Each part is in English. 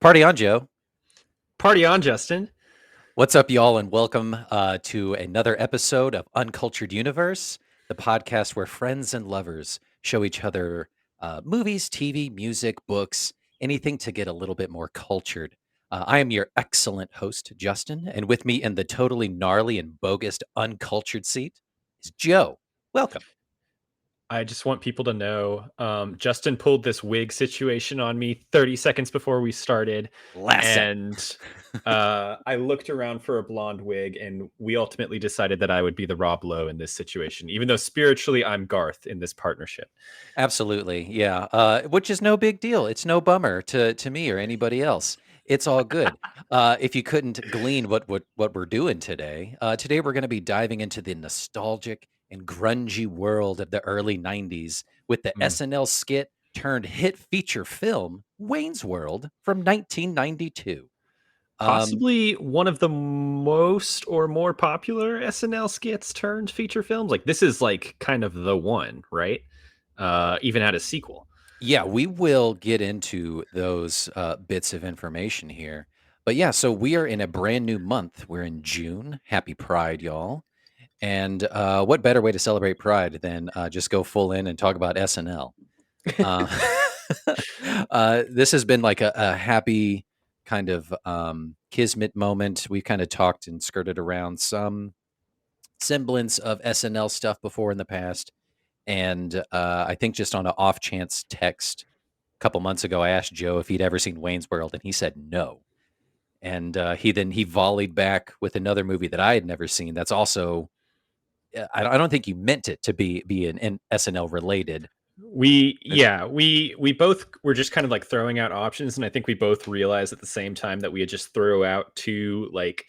Party on, Joe. Party on, Justin. What's up, y'all, and welcome to another episode of Uncultured Universe, the podcast where friends and lovers show each other movies, TV, music, books, anything to get a little bit more cultured. I am your excellent host, Justin, and with me in the totally gnarly and bogus uncultured seat is Joe. Welcome. I just want people to know Justin pulled this wig situation on me 30 seconds before we started. Last set. And I looked around for a blonde wig, and we ultimately decided that I would be the Rob Lowe in this situation, even though spiritually I'm Garth in this partnership. Absolutely, yeah. Which is no big deal. It's no bummer to me or anybody else. It's all good. If you couldn't glean what we're doing today, today we're going to be diving into the nostalgic and grungy world of the early '90s with the Mm. SNL skit turned hit feature film Wayne's World from 1992. Um, Possibly one of the most or more popular SNL skits turned feature films. Like, this is like kind of the one, right? Even had a sequel. Yeah, we will get into those bits of information here. But yeah, so we are in a brand new month. We're in June. Happy Pride, y'all. And what better way to celebrate Pride than just go full in and talk about SNL? Uh, this has been like a happy kind of kismet moment. We kind of talked and skirted around some semblance of SNL stuff before in the past. And I think just on an off chance text couple months ago, I asked Joe if he'd ever seen Wayne's World, and he said no. And he volleyed back with another movie that I had never seen. That's also I don't think you meant it to be an SNL related. We both were just kind of like throwing out options, and I think we both realized at the same time that we had just threw out two like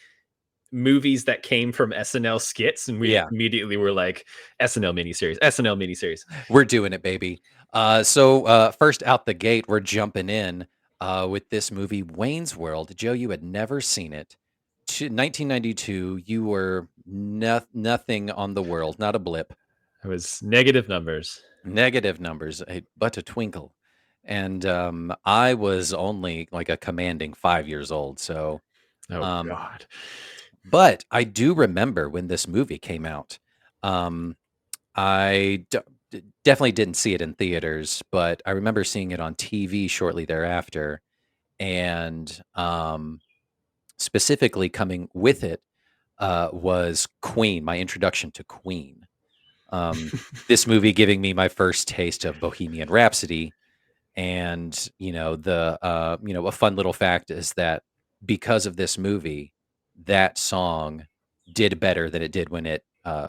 movies that came from SNL skits, and we Yeah, immediately were like SNL miniseries. we're doing it, baby. So first out the gate, we're jumping in with this movie, Wayne's World. Joe, you had never seen it. 1992, you were nothing on the world, not a blip. It was negative numbers. Negative numbers, but a twinkle. And I was only like a commanding 5 years old. So, Oh um, God. but I do remember when this movie came out. Um, I definitely didn't see it in theaters, but I remember seeing it on TV shortly thereafter. And specifically coming with it was Queen, my introduction to Queen. This movie giving me my first taste of Bohemian Rhapsody. And, a fun little fact is that because of this movie, that song did better than it did when it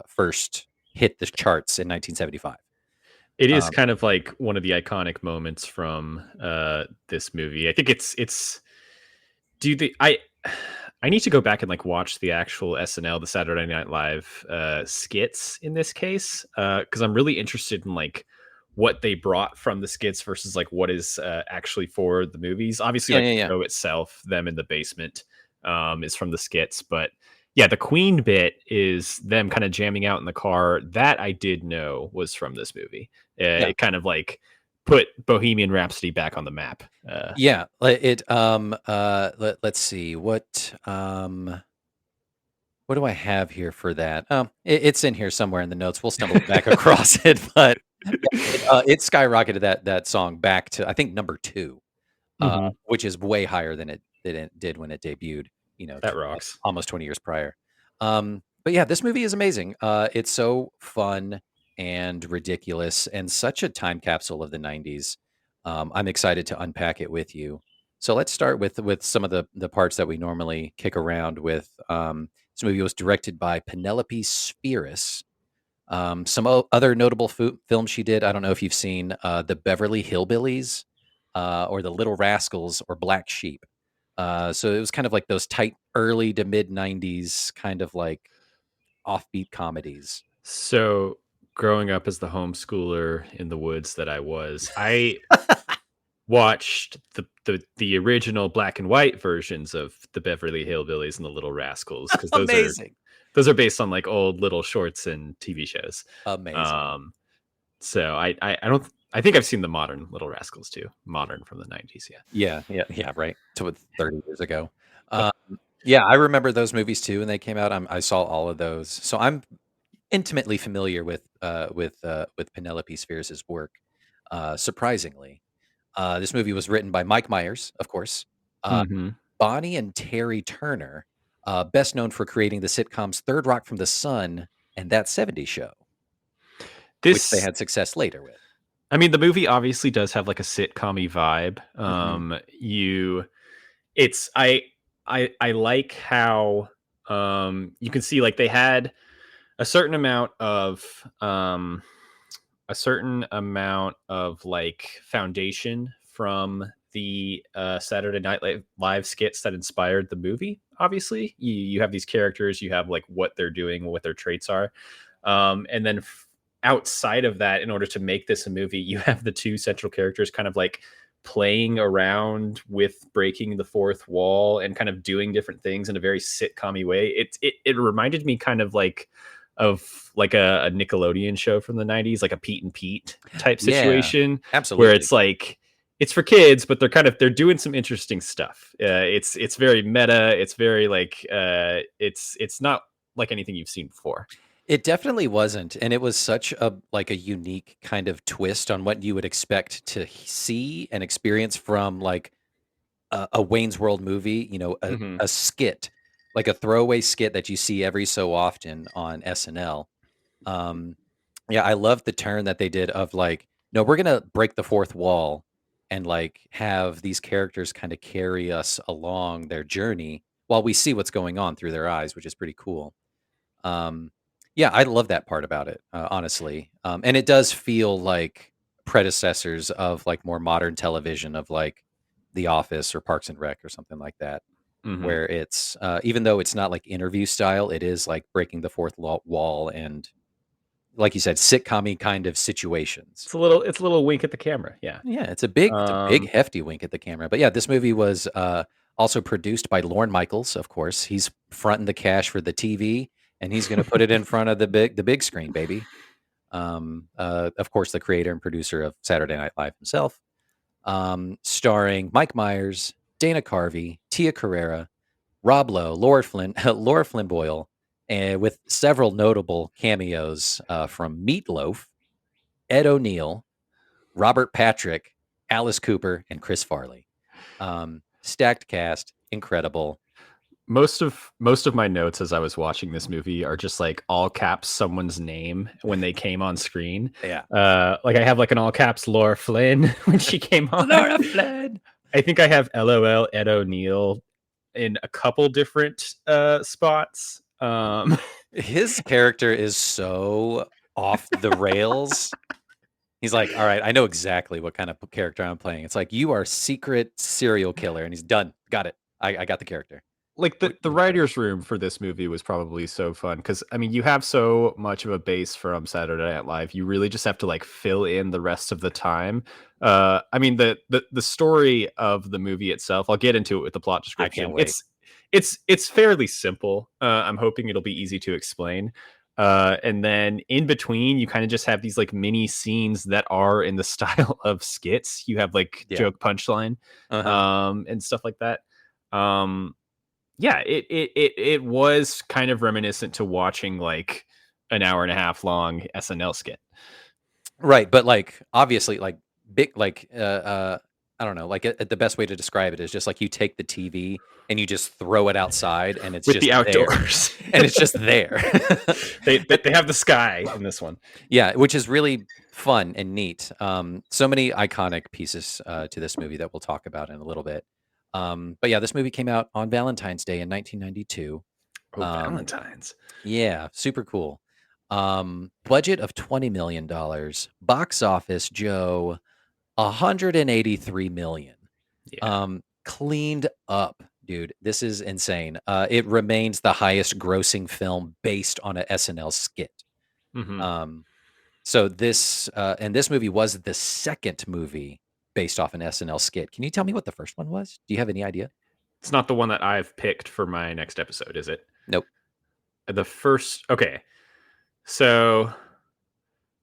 first hit the charts in 1975. It is Um, kind of like one of the iconic moments from this movie. I think it's do the I need to go back and like watch the actual SNL, the Saturday Night Live skits in this case, because I'm really interested in like what they brought from the skits versus like what is actually for the movies. Obviously, yeah, like yeah, the yeah. show itself, them in the basement, is from the skits, but yeah, the Queen bit is them kind of jamming out in the car. That I did know was from this movie. Yeah. It kind of like put Bohemian Rhapsody back on the map. Yeah, let's see what do I have here for that? It's in here somewhere in the notes. We'll stumble back across it, but it skyrocketed that song back to I think number 2, Mhm. which is way higher than it did when it debuted, That rocks. almost 20 years prior. But yeah, this movie is amazing. It's so fun and ridiculous and such a time capsule of the '90s. I'm excited to unpack it with you. So let's start with some of the parts that we normally kick around with. This movie was directed by Penelope Spheris. Some other notable films she did. I don't know if you've seen the Beverly Hillbillies or the Little Rascals or Black Sheep. So it was kind of like those tight early to mid '90s kind of like offbeat comedies. So, growing up as the homeschooler in the woods that I was, I watched the original black and white versions of the Beverly Hillbillies and the Little Rascals because Amazing. those are based on like old little shorts and TV shows. Amazing. Um, so I don't. I think I've seen the modern Little Rascals too. Modern from the 90s. Yeah. Yeah, yeah, yeah, right. So 30 years ago. Um, yeah, I remember those movies too, and they came out. I saw all of those, so I'm intimately familiar with Penelope Spheres' work. Surprisingly, this movie was written by Mike Myers, of course, uh, Hmm. Bonnie and Terry Turner, best known for creating the sitcoms Third Rock from the Sun and That '70s Show, which they This, had success later with. I mean, the movie obviously does have like a sitcom vibe. Mhm. It's I like how you can see like they had a certain amount of a certain amount of like foundation from the Saturday Night Live skits that inspired the movie. Obviously, you have these characters, you have like what they're doing, what their traits are, and then outside of that, in order to make this a movie, you have the two central characters kind of like playing around with breaking the fourth wall and kind of doing different things in a very sitcom way. It reminded me kind of like of like a Nickelodeon show from the 90s, like a Pete and Pete type Yeah, situation, where absolutely. it's like it's for kids, but they're doing some interesting stuff. It's very meta. It's very like it's not like anything you've seen before. It definitely wasn't, and it was such a like a unique kind of twist on what you would expect to see and experience from like a Wayne's World movie, Hmm. a skit, like a throwaway skit that you see every so often on SNL. Um, yeah, I love the turn that they did of like, no, we're gonna break the fourth wall and like have these characters kind of carry us along their journey while we see what's going on through their eyes, which is pretty cool. Um, yeah, I love that part about it, honestly. And it does feel like predecessors of like more modern television of like The Office or Parks and Rec or something like that, Hmm. where it's even though it's not like interview style, it is like breaking the fourth wall and like you said, sitcom kind of situations. It's a little wink at the camera. Yeah. Yeah, it's a big Um, hefty wink at the camera. But yeah, this movie was also produced by Lorne Michaels, of course. He's fronting the cash for the TV and he's going to put it in front of the big screen, baby. Of course, the creator and producer of Saturday Night Live himself, starring Mike Myers, Dana Carvey, Tia Carrera, Rob Lowe, Laura Flynn, Laura Flynn Boyle, and with several notable cameos from Meatloaf, Ed O'Neill, Robert Patrick, Alice Cooper, and Chris Farley. Stacked cast, incredible. most of my notes as I was watching this movie are just like all caps someone's name when they came on screen. Yeah. Like I have like an all caps Laura Flynn when she came on. Laura Flynn. I think I have LOL Ed O'Neill in a couple different spots. His character is so off the rails. He's like, all right, I know exactly what kind of character I'm playing. It's like, you are secret serial killer. And he's done. Got it. I got the character. Like What the are you doing? writers room for this movie was probably so fun because I mean you have so much of a base from Saturday Night Live, you really just have to like fill in the rest of the time. I mean the story of the movie itself, I'll get into it with the plot I can't description. wait. It's fairly simple. I'm hoping it'll be easy to explain. And then in between, you kind of just have these like mini scenes that are in the style of skits. You have like Yeah. joke punchline, Uh-huh. and stuff like that. Um, yeah, it was kind of reminiscent to watching like an hour and a half long SNL skit Right, but, like, obviously, like, big like, I don't know, like, the best way to describe it is just, like, you take the TV and you just throw it outside and it's with just the there, outdoors. and it's just there. But They have the sky in this one. yeah, which is really fun and neat. So many iconic pieces, to this movie that we'll talk about in a little bit. But yeah, this movie came out on Valentine's Day in 1992. Oh, Um, Valentine's. yeah, super cool. Budget of $20 million. Box office, Joe, 183 million. Yeah. Cleaned up, dude. This is insane. It remains the highest grossing film based on a SNL skit. Hmm. Um, so this movie was the second movie based off an SNL skit. Can you tell me what the first one was? Do you have any idea? It's not the one that I've picked for my next episode, is it? Nope. The first. Okay, so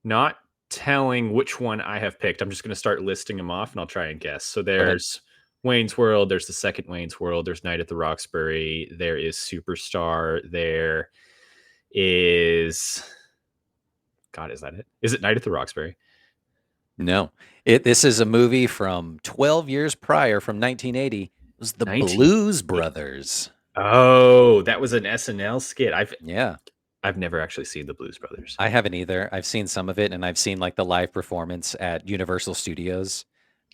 not. telling which one I have picked. I'm just going to start listing them off, and I'll try and guess. So Go ahead. there's Wayne's World. There's the second Wayne's World. There's Night at the Roxbury. There is Superstar. There is. God, is that it? Is it Night at the Roxbury? No, this is a movie from 12 years prior, from 1980. It was the Blues 1980. Brothers. Oh, that was an SNL skit. Yeah, I've never actually seen the Blues Brothers. I haven't either. I've seen some of it, and I've seen like the live performance at Universal Studios,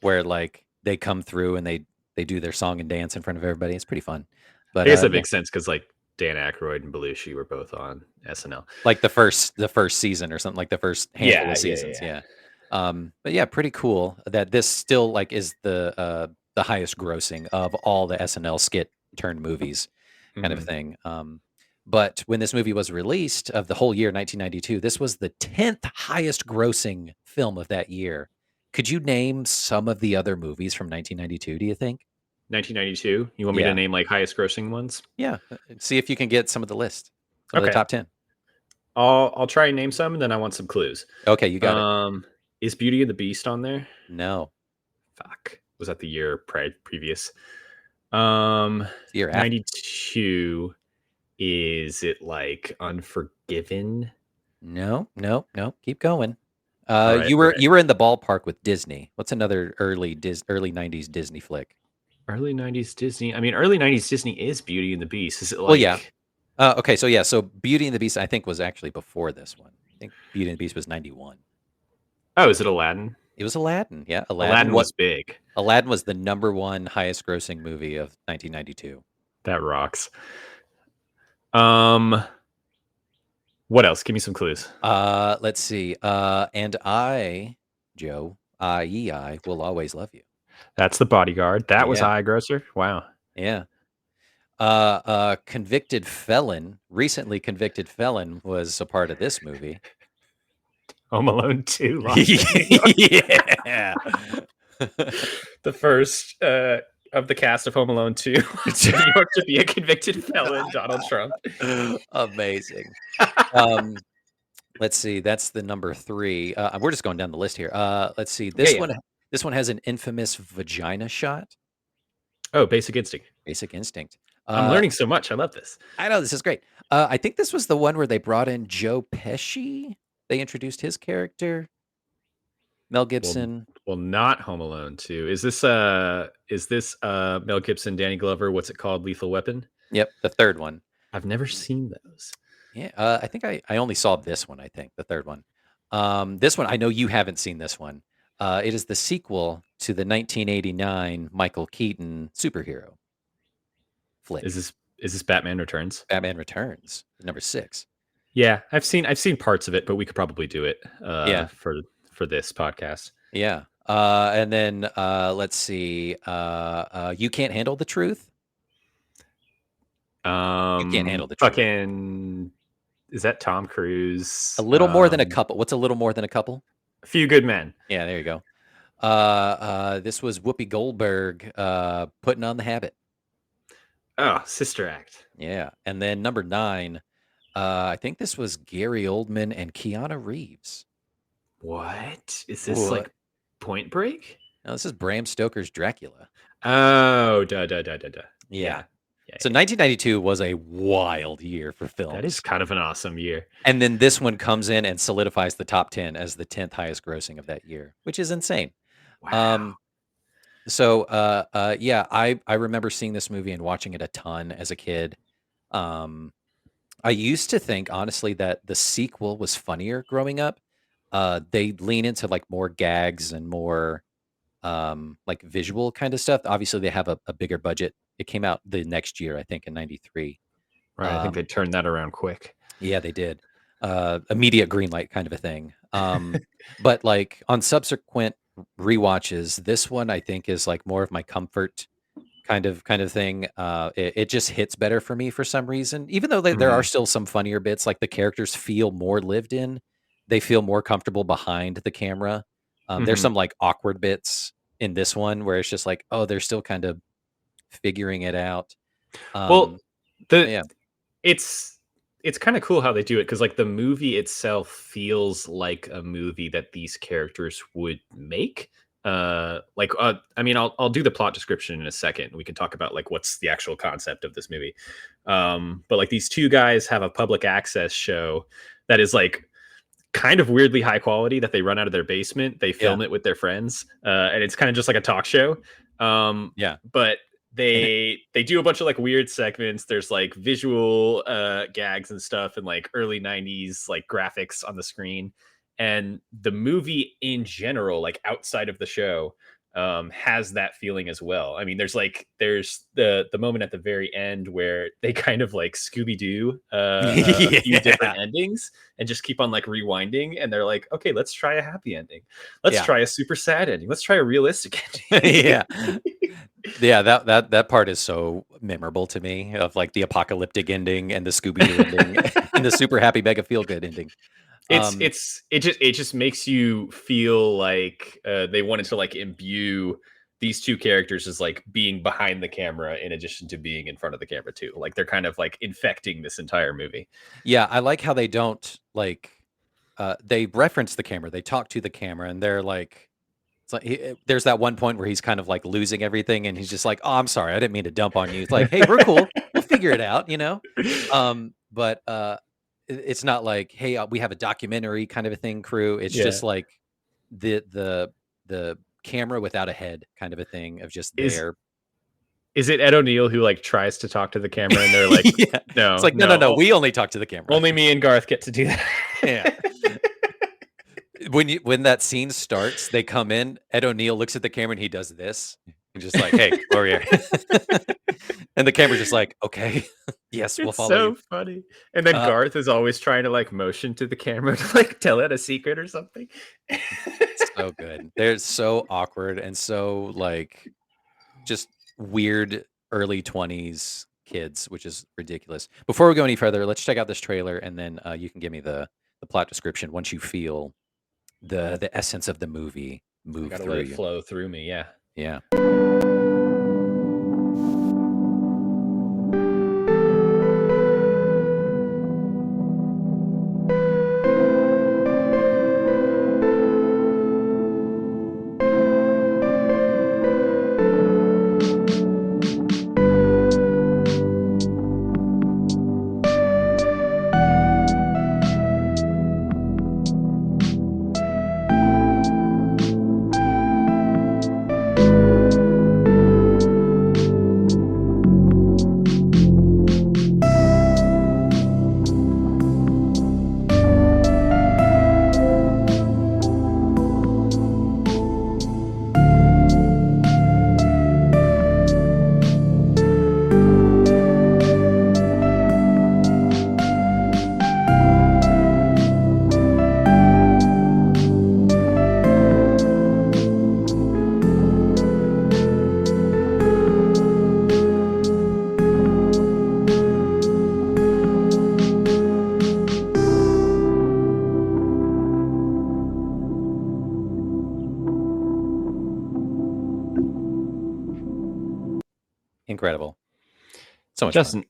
where like they come through and they do their song and dance in front of everybody. It's pretty fun. I But guess that yeah, makes sense because like Dan Aykroyd and Belushi were both on SNL. like the first season or something, like the first handful of Yeah. seasons. Yeah. But yeah, pretty cool that this still like is the highest grossing of all the SNL skit turned movies, kind of Mhm. thing. But when this movie was released of the whole year 1992, this was the 10th highest grossing film of that year. Could you name some of the other movies from 1992, do you think? 1992. You want me to Yeah. name like highest grossing ones? Yeah. See if you can get some of the list. Some of the Okay. top 10. I'll try and name some, and then I want some clues. Okay, you got it. Is Beauty and the Beast on there? No. Fuck. Was that the year previous? It's the year after. 92. Is it like Unforgiven? No, no, no. Keep going. All right. You All were right. you were in the ballpark with Disney. What's another early 90s Disney flick? Early 90s Disney. I mean, early 90s Disney is Beauty and the Beast. Is it Well, yeah. like. Okay, so yeah, so Beauty and the Beast I think was actually before this one. I think Beauty and the Beast was 91. Oh, is it Aladdin? It was Aladdin. Yeah, Aladdin. Aladdin What was big. Aladdin was the number one highest grossing movie of 1992. That rocks. Um, what else? Give me some clues. Let's see. And I, Joe, I will always love you. That's The Bodyguard. That was Yeah. high grosser. Wow. Yeah. Convicted felon, recently convicted felon was a part of this movie. Home Alone 2 lost in New York. Yeah. The first of the cast of Home Alone 2 to New York to be a convicted felon, Donald Trump. Amazing. Let's see. That's the number 3. We're just going down the list here. Let's see. Yeah. This one has an infamous vagina shot. Oh, Basic Instinct. Basic Instinct. I'm learning so much. I love this. I know, this is great. I think this was the one where they brought in Joe Pesci. They introduced his character. Mel Gibson. Well, not Home Alone 2. Is this Mel Gibson, Danny Glover? What's it called? Lethal Weapon? Yep, the third one. I've never seen those. Yeah, I think I only saw this one, I think, the third one. This one, I know you haven't seen this one. It is the sequel to the 1989 Michael Keaton superhero flick. Is this Batman Returns? Batman Returns, number 6. Yeah, I've seen parts of it, but we could probably do it Yeah. for this podcast. Yeah. And then let's see. You Can't Handle the Truth. You Can't Handle the Truth. Fucking, is that Tom Cruise? A little more than a couple. What's a little more than a couple? A Few Good Men. Yeah, there you go. This was Whoopi Goldberg putting on the habit. Oh, Sister Act. Yeah. And then number 9, I think this was Gary Oldman and Keanu Reeves. What? Is this like Point Break? No, this is Bram Stoker's Dracula. Oh, duh. Yeah. So 1992 was a wild year for films. That is kind of an awesome year. And then this one comes in and solidifies the top 10 as the 10th highest grossing of that year, which is insane. Wow. So yeah, I remember seeing this movie and watching it a ton as a kid. I used to think honestly that the sequel was funnier growing up. They lean into like more gags and more like visual kind of stuff. Obviously, they have a bigger budget. It came out the next year, I think, in '93. Right. I think they turned that around quick. Yeah, they did. Immediate green light kind of a thing. But like on subsequent rewatches, this one I think is like more of my comfort kind of thing. It just hits better for me for some reason. Even though there are still some funnier bits, like the characters feel more lived in. They feel more comfortable behind the camera. There's some like awkward bits in this one where it's just like, oh, they're still kind of figuring it out. Well, yeah. it's it's kind of cool how they do it because like the movie itself feels like a movie that these characters would make. I mean, I'll do the plot description in a second. We can talk about like what's the actual concept of this movie. But like these two guys have a public access show that is like kind of weirdly high quality that they run out of their basement. They Yeah. film it with their friends, and it's kind of just like a talk show. Yeah. But And it, they do a bunch of like weird segments. There's like visual gags and stuff, and like early '90s like graphics on the screen. And the movie in general, like outside of the show, has that feeling as well. I mean, there's the moment at the very end where they kind of like Scooby Doo a few different yeah. endings and just keep on like rewinding. And they're like, okay, let's try a happy ending. Let's Yeah. try a super sad ending. Let's try a realistic ending. Yeah. Yeah, that part is so memorable to me of like the apocalyptic ending and the Scooby Doo ending and the super happy mega feel good ending. Um, It just makes you feel like they wanted to like imbue these two characters as like being behind the camera in addition to being in front of the camera too. Like they're kind of like infecting this entire movie. yeah, I like how they don't like they reference the camera, they talk to the camera, and they're like, it's like there's that one point where he's kind of like losing everything, and he's just like, "Oh, I'm sorry, I didn't mean to dump on you." It's like, "Hey, we're cool, we'll figure it out," you know. But it's not like, "Hey, we have a documentary kind of a thing, crew." It's Yeah. just like the camera without a head kind of a thing of just Is there. is it Ed O'Neill who like tries to talk to the camera and they're like, Yeah, it's no, like, no, no, no, no, we only talk to the camera. only me and Garth get to do Yeah. that. When that scene starts, they come in, Ed O'Neill looks at the camera and he does this. And just like, "Hey, over here." And the camera's just like, "Okay, yes, we'll It's follow you." so funny. And then Uh, Garth is always trying to like motion to the camera to like tell it a secret or something. so good. They're so awkward and so like just weird early 20s kids, which is ridiculous. Before we go any further, let's check out this trailer and then you can give me the plot description once you feel the essence of the movie I move gotta let through it you. flow through me. Yeah. Yeah. Incredible. So much fun. Justin,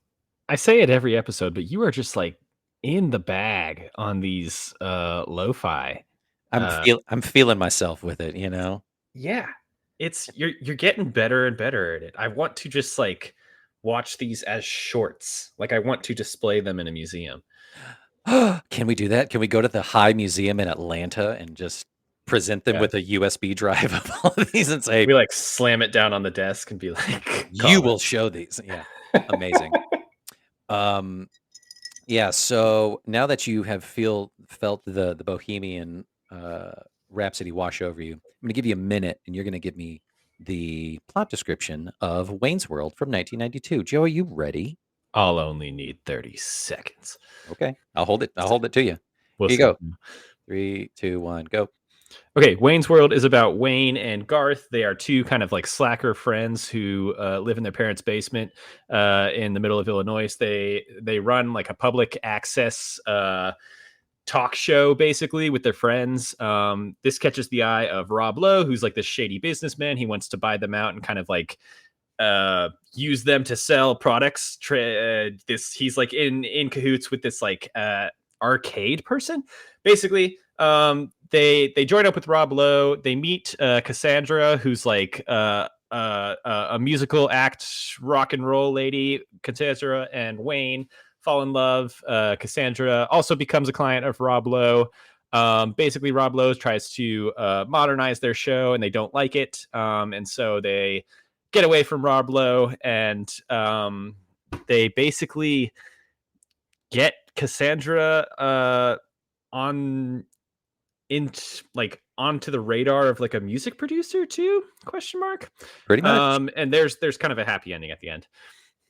I say it every episode, but you are just like in the bag on these lo-fi. Uh I'm feeling myself with it, you know? yeah. It's you're getting better and better at it. I want to just like watch these as shorts. Like I want to display them in a museum. Can we do that? Can we go to the High Museum in Atlanta and just present them Yeah. with a USB drive of all of these and say, We like slam it down on the desk and be like, "You call will show these." Yeah. Amazing. Um, yeah, so now that you have felt the bohemian, rhapsody wash over you, I'm gonna give you a minute, and you're gonna give me the plot description of Wayne's World from 1992. Joe, are you ready? I'll only need 30 seconds. Okay, I'll hold it. I'll hold it to you. We'll Here you see. go. 3, 2, 1, go. Okay, Wayne's World is about Wayne and Garth. They are two kind of like slacker friends who live in their parents' basement in the middle of Illinois. They run like a public access talk show basically with their friends. This catches the eye of Rob Lowe, who's like this shady businessman. He wants to buy them out and kind of like use them to sell products. This he's like in cahoots with this like arcade person. Basically, they join up with Rob Lowe. They meet Cassandra, who's like a musical act, rock and roll lady. Cassandra and Wayne fall in love. Cassandra also becomes a client of Rob Lowe. Basically, Rob Lowe tries to modernize their show, and they don't like it, and so they get away from Rob Lowe, and they basically get Cassandra on in like onto the radar of like a music producer too? Question mark. Pretty much. And there's kind of a happy ending at the end.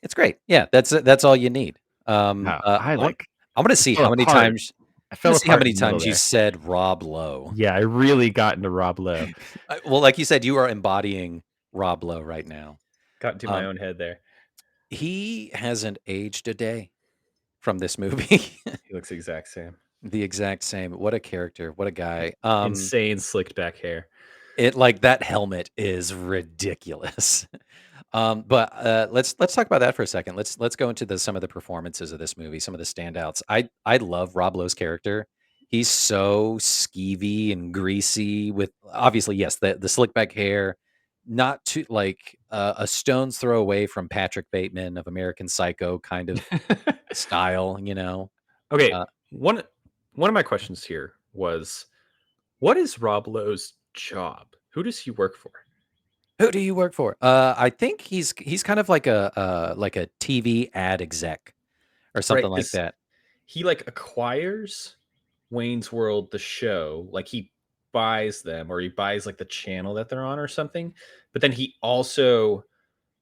It's great. Yeah, that's all you need. Wow, I like I'm gonna I see fell how many apart. times I I'm gonna fell see how apart many in the middle times you there. said Rob Lowe. Yeah, I really got into Rob Lowe. Well, like you said, you are embodying Rob Lowe right now. Got into my Um, own head there. he hasn't aged a day from this movie. He looks the exact same. The exact same. What a character. What a guy. Insane slicked back hair. It like that helmet is ridiculous. But let's talk about that for a second. Let's go into some of the performances of this movie, some of the standouts. I love Rob Lowe's character. He's so skeevy and greasy with obviously yes the slick back hair, not too like a stone's throw away from Patrick Bateman of American Psycho kind of style. Okay, Uh, one of my questions here was, what is Rob Lowe's job? Who does he work for? who do you work for? I think he's kind of like a TV ad exec or Right, something like because that. he like acquires Wayne's World, the show, like he buys them or he buys like the channel that they're on or something. But then he also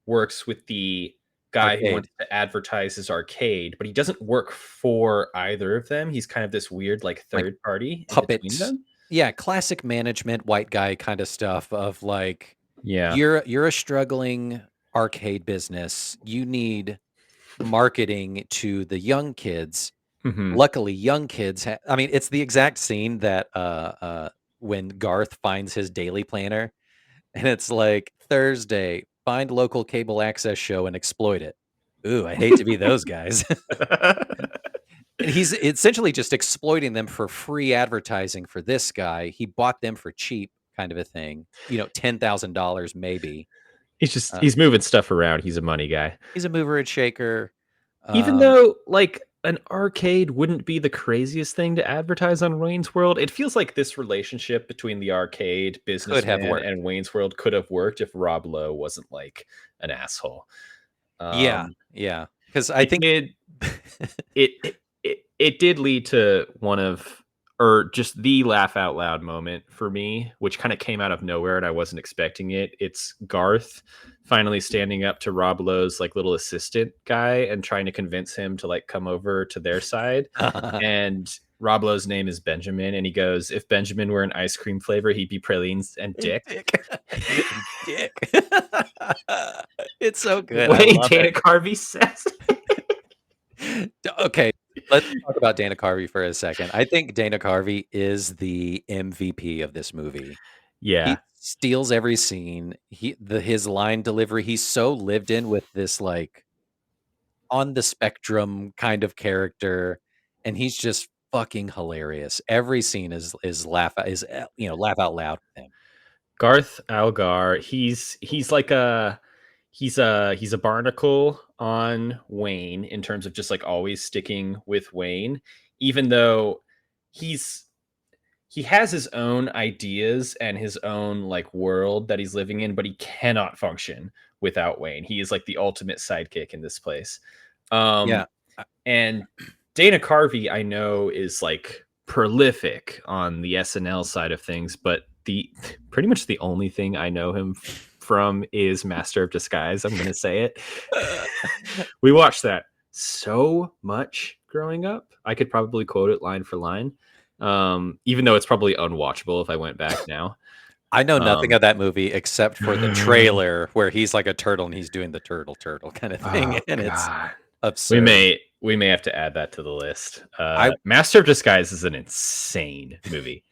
works with the guy who Arcade. wants to advertise his arcade, but he doesn't work for either of them. He's kind of this weird like Like third party in between puppet. them. Yeah, classic management white guy kind of stuff of like Yeah. you're a struggling arcade business. You need marketing to the young kids. Hmm. Luckily, young kids I mean, it's the exact scene that when Garth finds his daily planner and it's like Thursday, find local cable access show and exploit it. Ooh, I hate to be those guys. And he's essentially just exploiting them for free advertising for this guy. He bought them for cheap kind of a thing, $10,000 maybe. Uh, He's moving stuff around. He's a money guy. he's a mover and shaker. Even Um, though like an arcade wouldn't be the craziest thing to advertise on Wayne's World, it feels like this relationship between the arcade could have businessman worked. and Wayne's World could have worked if Rob Lowe wasn't like an asshole. Yeah, Um, yeah. Because I it think did it did lead to one of or just the laugh out loud moment for me, which kind of came out of nowhere and I wasn't expecting it. It's Garth finally standing up to Rob Lowe's like little assistant guy and trying to convince him to like come over to their side. And Rob Lowe's name is Benjamin, and he goes, "If Benjamin were an ice cream flavor, he'd be pralines and dick." dick. Dick. It's so The good. I way love Dana it. Carvey says Okay, let's talk about Dana Carvey for a second. I think Dana Carvey is the MVP of this movie. yeah. He steals every scene. His line delivery, he's so lived in with this like on the spectrum kind of character, and he's just fucking hilarious. Every scene is laugh out loud with him. Garth Algar, he's like he's a barnacle on Wayne in terms of just like always sticking with Wayne, even though he's he has his own ideas and his own like world that he's living in, but he cannot function without Wayne. He is like the ultimate sidekick in this place. Yeah. Um, Uh, and Dana Carvey, I know, is like prolific on the SNL side of things, but the pretty much the only thing I know him from is Master of Disguise. I'm gonna say it. We watched that so much growing up. I could probably quote it line for line. Even though it's probably unwatchable if I went back now. I know nothing Um, of that movie except for the trailer where he's like a turtle and he's doing the turtle kind of thing, oh and it's god. We absurd. may have to add that to the list. I Master of Disguise is an insane movie.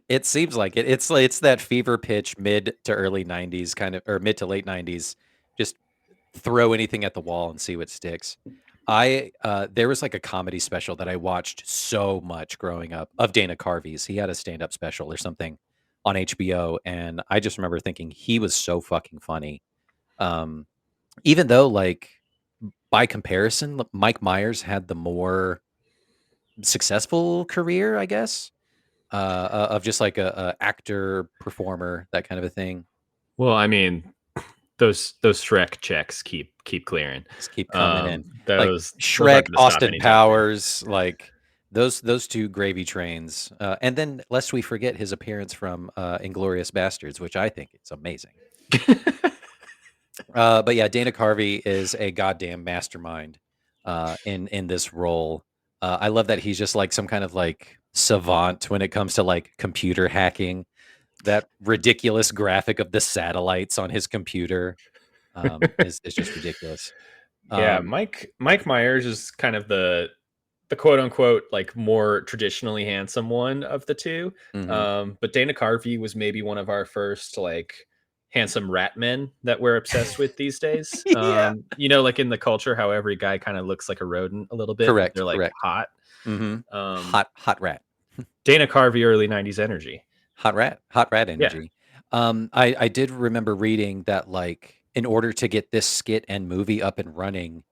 It seems like it. It's that fever pitch mid to early 90s kind of or mid to late 90s, just throw anything at the wall and see what sticks. There was like a comedy special that I watched so much growing up of Dana Carvey's. He had a stand-up special or something on HBO, and I just remember thinking he was so fucking funny. Um, Even though, like, by comparison, Mike Myers had the more successful career, I guess, of just like a actor, performer, that kind of a thing. Well, I mean, those Shrek checks keep clearing. Just keep coming in. Like Those Shrek, aren't going to stop Austin anytime soon. Powers, like those two gravy trains. And then lest we forget his appearance from Inglorious Bastards, which I think is amazing. But yeah, Dana Carvey is a goddamn mastermind in this role. I love that he's just like some kind of like savant when it comes to like computer hacking. That ridiculous graphic of the satellites on his computer is just ridiculous. Yeah, Um, Mike Myers is kind of the quote unquote like more traditionally handsome one of the two. mhm. But Dana Carvey was maybe one of our first like handsome rat men that we're obsessed with these days. Yeah. Like in the culture, how every guy kind of looks like a rodent a little bit, but Correct, they're like correct. hot. Mhm. Um, Hot rat. Dana Carvey, early '90s energy. Hot rat Yeah, energy. I did remember reading that, like, in order to get this skit and movie up and running,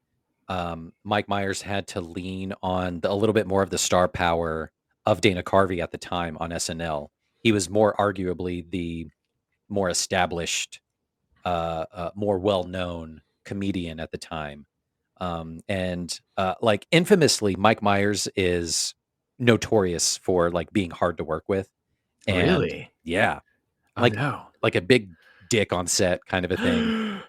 Mike Myers had to lean on a little bit more of the star power of Dana Carvey at the time on SNL. He was more arguably the more established, more well-known comedian at the time. Like, infamously, Mike Myers is notorious for, like, being hard to work with, and really. yeah, Oh like no. like a big dick on set kind of a thing,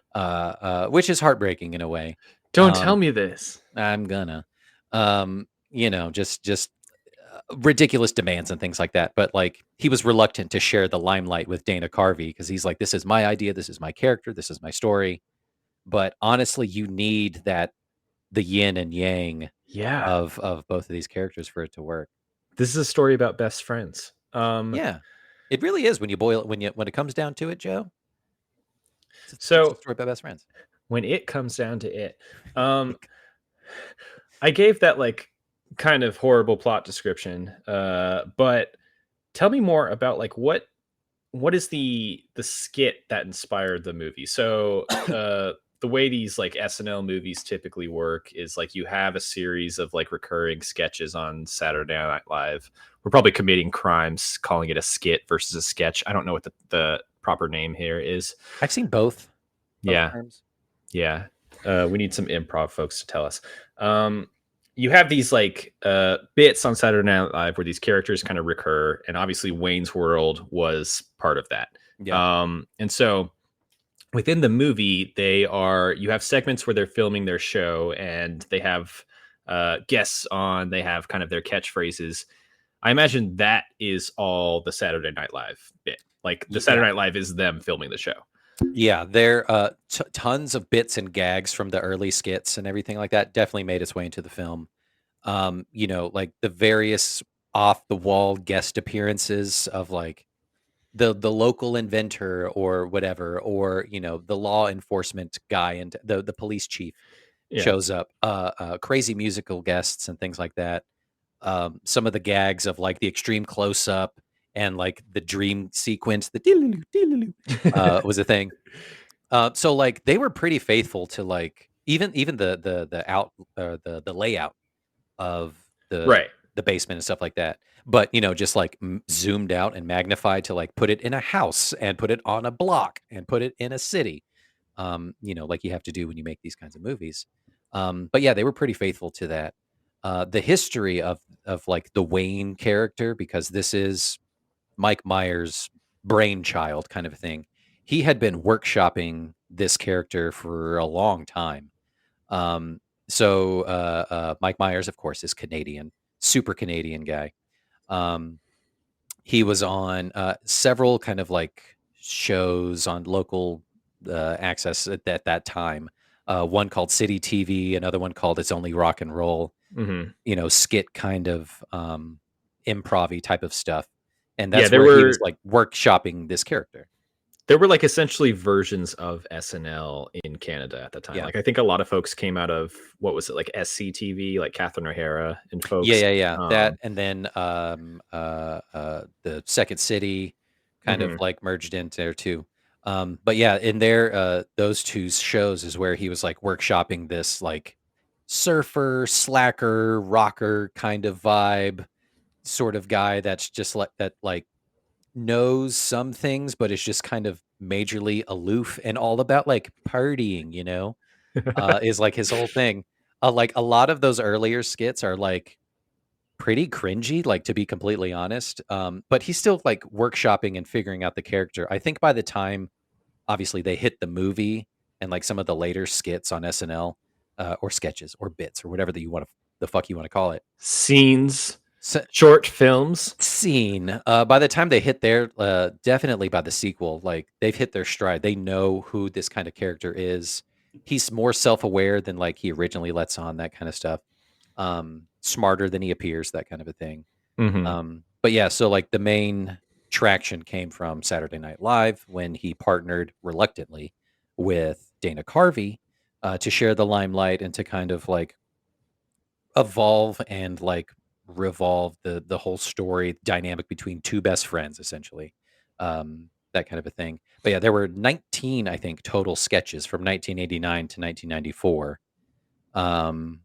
which is heartbreaking in a way. Don't tell Um, me this. I'm gonna, just ridiculous demands and things like that. But like he was reluctant to share the limelight with Dana Carvey because he's like, this is my idea, this is my character, this is my story. But honestly, you need that the yin and yang Yeah, of both of these characters for it to work. this is a story about best friends. Yeah, it really is when you boil it when it comes down to it, Joe. It's a So story about best friends. when it comes down to it, um, I gave that like kind of horrible plot description, but tell me more about like what is the skit that inspired the movie? So the way these like SNL movies typically work is like you have a series of like recurring sketches on Saturday Night Live. We're probably committing crimes calling it a skit versus a sketch. I don't know what the proper name here is. I've seen both Yeah, terms. yeah. We need some improv folks to tell us. Um, you have these like bits on Saturday Night Live where these characters kind of recur, and obviously Wayne's World was part of that. Yeah, And so within the movie, you have segments where they're filming their show, and they have guests on. They have kind of their catchphrases. I imagine that is all the Saturday Night Live bit. Like the yeah. Saturday Night Live is them filming the show. Yeah, there tons of bits and gags from the early skits and everything like that definitely made its way into the film. Like the various off the wall guest appearances of like the local inventor or whatever, or the law enforcement guy and the police chief Yeah. shows up. Crazy musical guests and things like that. Some of the gags of like the extreme close up and like the dream sequence, the diddle-loo, diddle-loo, was a thing. So like they were pretty faithful to like even the layout of Right. the basement and stuff like that. But just like zoomed out and magnified to like put it in a house and put it on a block and put it in a city. Like you have to do when you make these kinds of movies. But yeah, they were pretty faithful to that. The history of like the Wayne character, because this is Mike Myers' brainchild kind of thing. He had been workshopping this character for a long time. Mike Myers, of course, is Canadian, super Canadian guy. Um, he was on several kind of like shows on local access at that time. One called City TV, another one called It's Only Rock and Roll. Hmm. Skit kind of improv type of stuff. And Yeah, that's there where he was were like workshopping this character. there were like essentially versions of SNL in Canada at the time. Yeah. Like I think a lot of folks came out of what was it like SCTV, like Catherine O'Hara and Yeah, folks. yeah, yeah. That and then the Second City kind of Mhm. like merged into there too. But yeah, in there, those two shows is where he was like workshopping this like surfer, slacker, rocker kind of vibe, sort of guy that's just like that, like knows some things, but is just kind of majorly aloof and all about like partying, is like his whole thing. Like a lot of those earlier skits are like pretty cringy, like, to be completely honest, but he's still, like, workshopping and figuring out the character. I think by the time, obviously, they hit the movie and, like, some of the later skits on SNL, or sketches or bits or whatever that you wanna the fuck you wanna call it. Scenes, S short films. Scene, by the time they hit there, definitely by the sequel, like, they've hit their stride. They know who this kinda character is. He's more self-aware than, like, he originally lets on, that kinda stuff. Smarter than he appears, that kind of a thing. Mhm. But yeah, so like the main traction came from Saturday Night Live when he partnered reluctantly with Dana Carvey to share the limelight and to kind of like evolve and like revolve the whole story dynamic between two best friends essentially. That kind of a thing. But yeah, there were 19, I think, total sketches from 1989 to 1994. Um,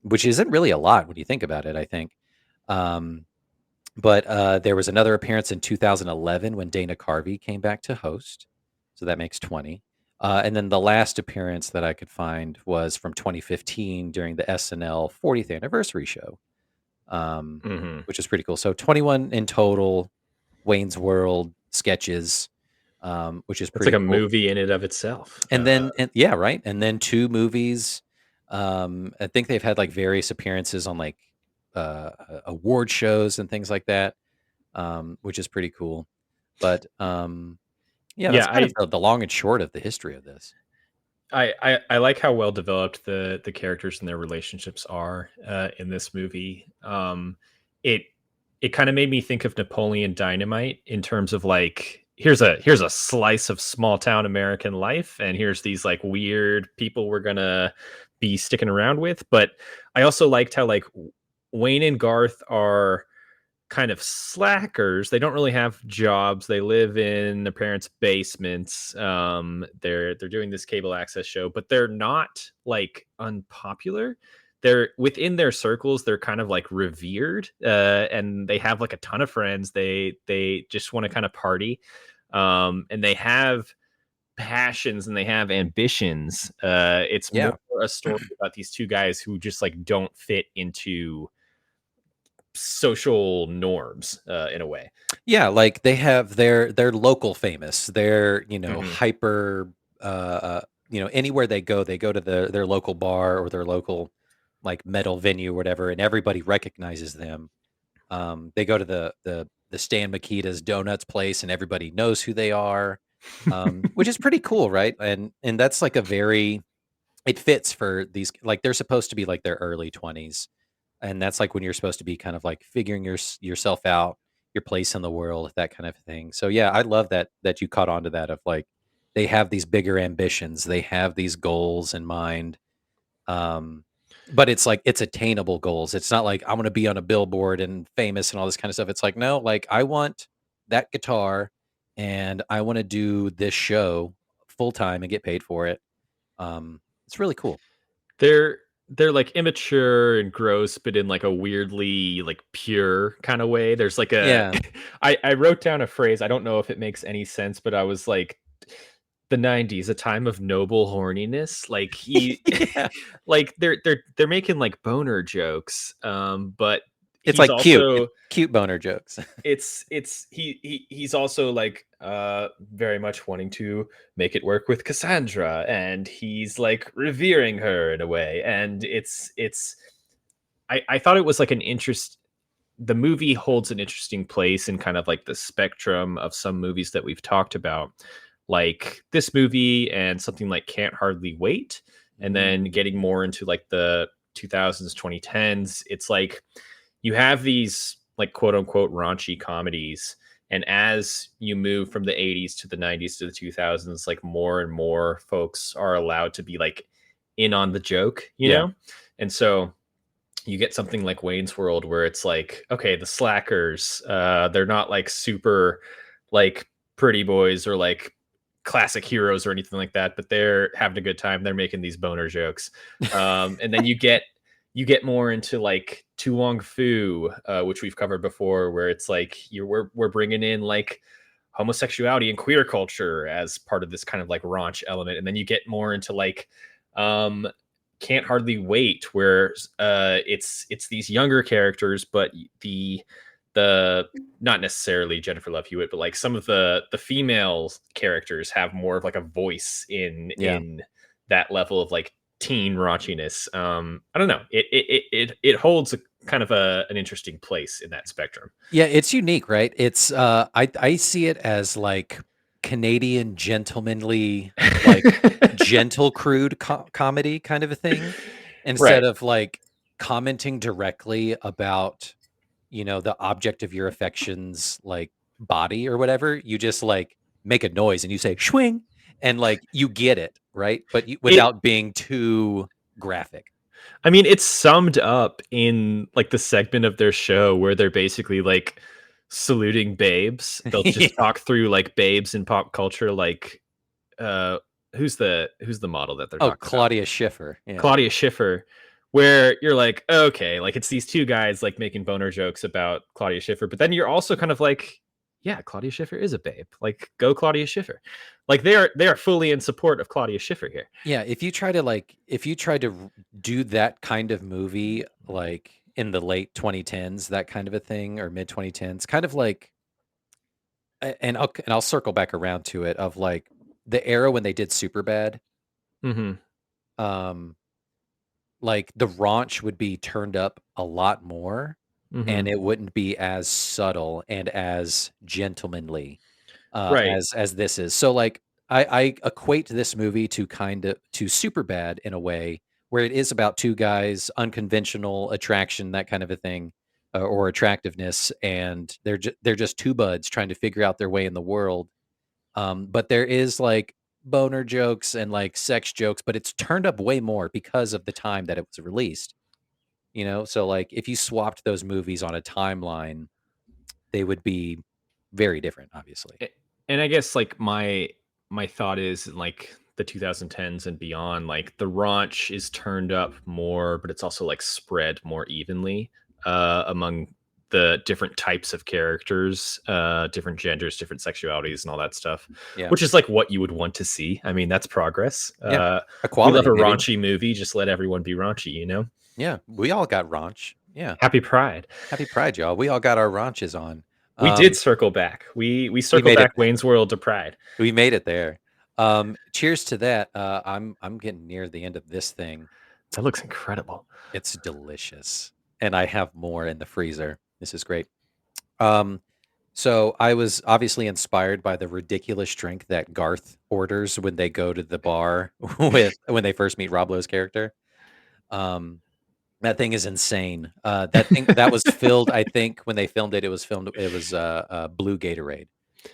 which isn't really a lot when you think about it, I think. Um, But, there was another appearance in 2011 when Dana Carvey came back to host, so that makes 20. And then the last appearance that I could find was from 2015 during the SNL 40th anniversary show, um, Mhm. which is pretty cool. So 21 in total Wayne's World sketches, which is It's like pretty a cool. movie in and of itself. And then and yeah, right, and then 2 movies. I think they've had, like, various appearances on, like, award shows and things like that, which is pretty cool. But, yeah, Yeah, that's kind of the long and short of the history of this. I like how well developed the characters and their relationships are in this movie. It it kind of made me think of Napoleon Dynamite in terms of like here's a slice of small town American life, and here's these like weird people we're gonna be sticking around with. But I also liked how like Wayne and Garth are kind of slackers. They don't really have jobs. They live in their parents' basements. They're doing this cable access show, but they're not like unpopular. They're within their circles. They're kind of like revered, and they have like a ton of friends. They just want to kind of party, and they have passions and they have ambitions. It's more Yeah. a story about these two guys who just like don't fit into social norms in a way. Yeah, like, they have their local famous. They're, Mhm. hyper, anywhere they go to their local bar or their local, like, metal venue, or whatever, and everybody recognizes them. They go to the Stan Mikita's Donuts place, and everybody knows who they are, which is pretty cool, right? And that's like a very it fits for these like they're supposed to be like their early 20s, and that's like when you're supposed to be kind of like figuring yourself out, your place in the world, that kind of thing. So yeah, I love that you caught on to that of like they have these bigger ambitions, they have these goals in mind, um, but it's like it's attainable goals. It's not like I want to be on a billboard and famous and all this kind of stuff. It's like, no, like I want that guitar and I want to do this show full time and get paid for it. It's really cool. They're like immature and gross, but in like a weirdly like pure kind of way. There's like a Yeah. I wrote down a phrase. I don't know if it makes any sense, but I was like the 90s, a time of noble horniness. Like he Yeah. like they're making like boner jokes. But It's he's like cute. It's also cute boner jokes. he's also like very much wanting to make it work with Cassandra, and he's like revering her in a way, and it's I thought it was like an interest the movie holds an interesting place in kind of like the spectrum of some movies that we've talked about, like this movie and something like Can't Hardly Wait, and then Mm. getting more into like the 2000s 2010s. It's like you have these like quote unquote raunchy comedies, And as you move from the 80s to the 90s to the 2000s, like more and more folks are allowed to be like in on the joke, you Yeah. know? And so you get something like Wayne's World where it's like, okay, the slackers, they're not like super like pretty boys or like classic heroes or anything like that, but they're having a good time. They're making these boner jokes. And then you get more into like Tu Wong Fu, which we've covered before, where it's like we're bringing in like homosexuality and queer culture as part of this kind of like raunch element, and then you get more into like um Can't Hardly Wait, where it's these younger characters, but the not necessarily Jennifer Love Hewitt, but like some of the female characters have more of like a voice Yeah. in that level of like teen raunchiness. I don't know. It holds a kind of an interesting place in that spectrum. Yeah, it's unique, right? It's I see it as like Canadian gentlemanly, like gentle crude comedy kind of a thing, instead Right. of like commenting directly about, the object of your affections, like body or whatever. You just like make a noise and you say schwing, and like you get it, right? But It without being too graphic. I mean, it's summed up in like the segment of their show where they're basically like saluting babes. They'll just talk through like babes in pop culture, like uh who's the model that they're Oh, talking about? Claudia Schiffer. Yeah. Claudia Schiffer, where you're like, okay, like it's these two guys like making boner jokes about Claudia Schiffer, but then you're also kind of like, yeah, Claudia Schiffer is a babe. Like, go Claudia Schiffer. Like they are fully in support of Claudia Schiffer here. Yeah, if you try to do that kind of movie like in the late 2010s, that kind of a thing, or mid 2010s, kind of like, and I'll circle back around to it, of like the era when they did Superbad. Hmm. um like the raunch would be turned up a lot more, and Hmm. it wouldn't be as subtle and as gentlemanly Right. as this is. So like I equate this movie to kind of to Superbad in a way, where it is about two guys, unconventional attraction, that kind of a thing, or attractiveness, and they're just two buds trying to figure out their way in the world. But there is like boner jokes and like sex jokes, but it's turned up way more because of the time that it was released. So like if you swapped those movies on a timeline, they would be very different, obviously. A- And I guess like my thought is like the 2010s and beyond, like the raunch is turned up more, but it's also like spread more evenly among the different types of characters, different genders, different sexualities, and all that stuff, Yeah. which is like what you would want to see. I mean, that's progress. Yeah. We love Equality, a baby. raunchy movie. Just let everyone be raunchy, you know? Yeah. We all got raunch. Yeah. Happy Pride. Happy Pride, y'all. We all got our raunches on. We did Um, circle back. We we circled made it. back Wayne's World to Pride. We made it there. Cheers to that. I'm getting near the end of this thing. That looks incredible. It's delicious. And I have more in the freezer. This is great. Um, so I was obviously inspired by the ridiculous drink that Garth orders when they go to the bar when they first meet Rob Lowe's character. Um, that thing is insane. That was filled, I think, when they filmed it, it was blue Gatorade.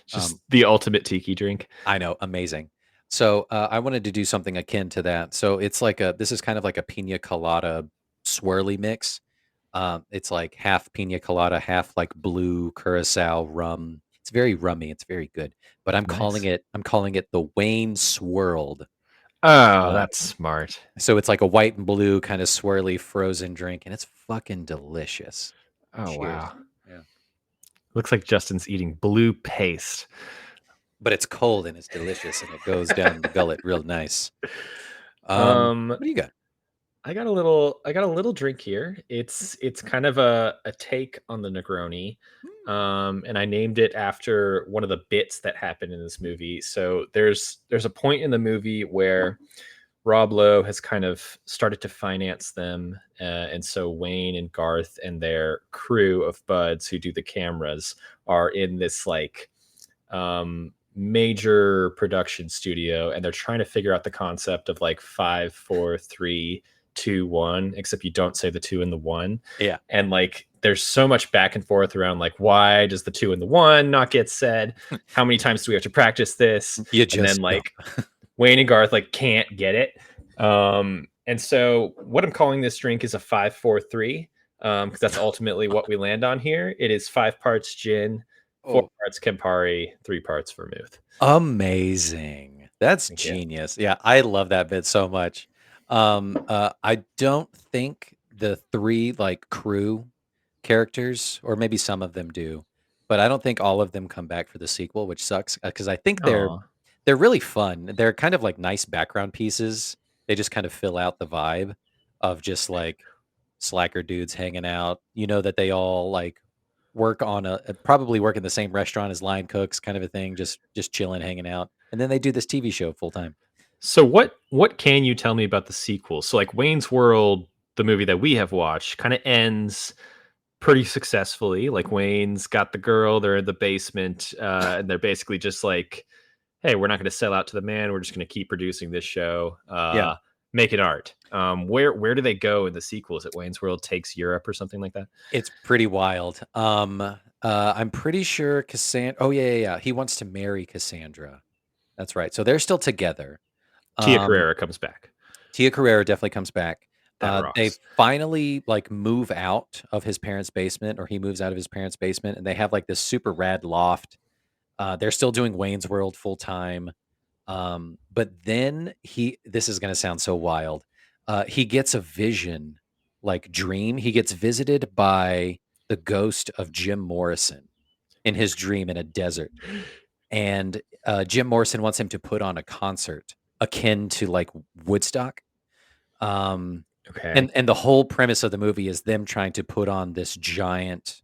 Just Um, the ultimate tiki drink. I know, amazing. So I wanted to do something akin to that. So this is kind of like a pina colada swirly mix. It's like half pina colada, half like blue curacao rum. It's very rummy. It's very good. But Nice. I'm calling it the Wayne Swirled. Oh, Uh, that's smart. so it's like a white and blue kind of swirly frozen drink, and it's fucking delicious. Oh, Cheers. wow. Yeah. Looks like Justin's eating blue paste. But it's cold and it's delicious, and it goes down the gullet real nice. Um, What do you got? I got a little drink here. It's kind of a take on the Negroni. Mm. And I named it after one of the bits that happened in this movie. So there's a point in the movie where Rob Lowe has kind of started to finance them, and so Wayne and Garth and their crew of buds who do the cameras are in this like major production studio, and they're trying to figure out the concept of like 5, 4, 3, 2, 1, except you don't say the two and the one. Yeah. And like there's so much back and forth around like, why does the two and the one not get said? How many times do we have to practice this? You And then just don't. like Wayne and Garth like can't get it. And so what I'm calling this drink is a 5-4-3, because that's ultimately what we land on here. It is 5 parts gin, 4 Oh, parts Campari, 3 parts vermouth. amazing. That's Thank you. genius. Yeah, I love that bit so much. I don't think the 3, like, crew characters, or maybe some of them do, but I don't think all of them come back for the sequel, which sucks, because I think Oh, they're really fun. They're kind of like nice background pieces. They just kind of fill out the vibe of just, like, slacker dudes hanging out. You know that they all, like, work on probably work in the same restaurant as line cooks, kind of a thing, just chilling, hanging out, and then they do this TV show full time. so what can you tell me about the sequel? So like Wayne's World, the movie that we have watched, kind of ends pretty successfully. Like Wayne's got the girl, they're in the basement, and they're basically just like, hey, we're not going to sell out to the man. We're just going to keep producing this show, Yeah, make it art. Where do they go in the sequel? Is it Wayne's World takes Europe or something like that? it's pretty wild. I'm pretty sure Oh yeah, yeah, yeah. He wants to marry Cassandra. That's right. So they're still together. Tia Um, Carrera comes back. Tia Carrera definitely comes back. That They rocks. finally like move out of his parents' basement, or he moves out of his parents' basement, and they have like this super rad loft. They're still doing Wayne's World full time. But then this is going to sound so wild. He gets a vision, like dream. He gets visited by the ghost of Jim Morrison in his dream in a desert. And Jim Morrison wants him to put on a concert akin to like Woodstock. Um, Okay. and the whole premise of the movie is them trying to put on this giant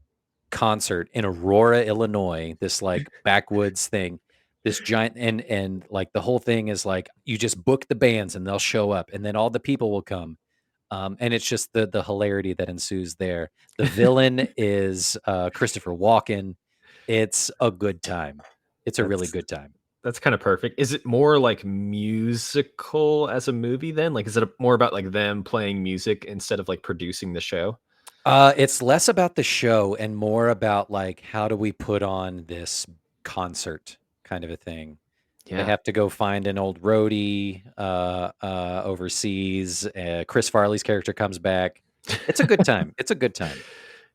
concert in Aurora, Illinois, this like backwoods thing, this giant, and like the whole thing is like you just book the bands and they'll show up and then all the people will come. And it's just the hilarity that ensues there. The villain is Christopher Walken. It's a good time. It's a really That's good time. that's kind of perfect. Is it more like musical as a movie then? Like is it more about like them playing music instead of like producing the show? It's less about the show and more about like how do we put on this concert kind of a thing. They Yeah. have to go find an old roadie overseas. Chris Farley's character comes back. It's a good time. It's a good time.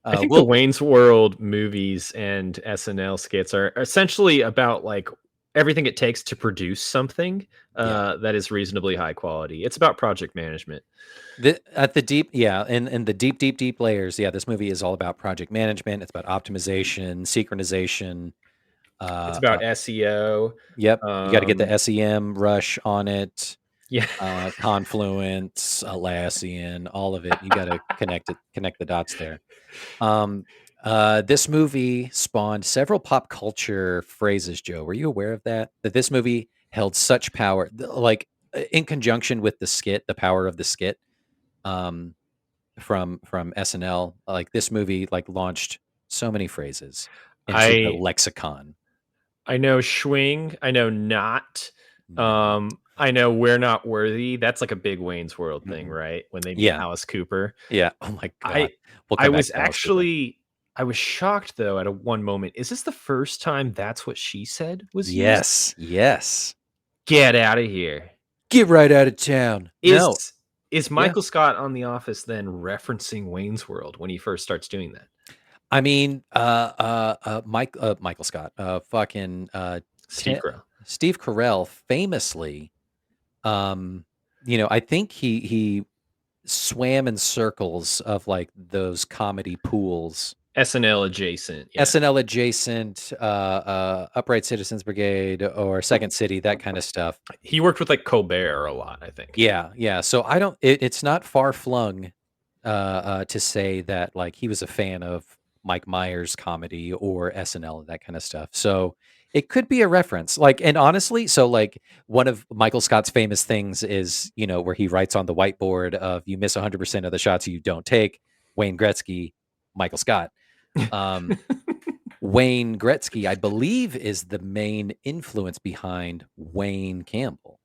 I think the We'll Wayne's World movies and SNL skits are essentially about like everything it takes to produce something Yeah. that is reasonably high quality. It's about project management. At the deep, yeah, in the deep, deep, deep layers, yeah. This movie is all about project management. It's about optimization, synchronization. It's Uh, uh, about SEO. yep, you got to get the Um, SEM rush on it. yeah, Confluence, Atlassian, all of it. You got to connect the dots there. Um, this movie spawned several pop culture phrases, Joe. Were you aware of that? That this movie held such power, like in conjunction with the skit, the power of the skit, um, from SNL. Like this movie, like launched so many phrases into the I lexicon. I know Schwing. I know not. No. I know we're not worthy. That's like a big Wayne's World thing, Mm-mm. right? When they meet Yeah, Alice Cooper. yeah. Oh my I god, we'll I come back was to Alice Cooper. actually I was shocked though at a one moment. Is this the first time that's what she said was used? Yes, yes. Get out of here. Get right out of town. No, Is is yeah. Michael Scott on The Office then referencing Wayne's World when he first starts doing that? I mean, Michael Scott, fucking, Ti Steve Carell. Steve Carell famously, um, I think he swam in circles of, like, those comedy pools, SNL adjacent, yeah. SNL adjacent, Upright Citizens Brigade or Second City, that kinda stuff. He worked with like Colbert a lot, I think. Yeah, yeah, so I don't it's not far flung, to say that, like, he was a fan of Mike Myers comedy or SNL and that kinda stuff, so it could be a reference, like and honestly, so, like, one of Michael Scott's famous things is, where he writes on the whiteboard of, "You miss 100% of the shots you don't take, Wayne Gretzky, Michael Scott." Um, Wayne Gretzky, I believe, is the main influence behind Wayne Campbell,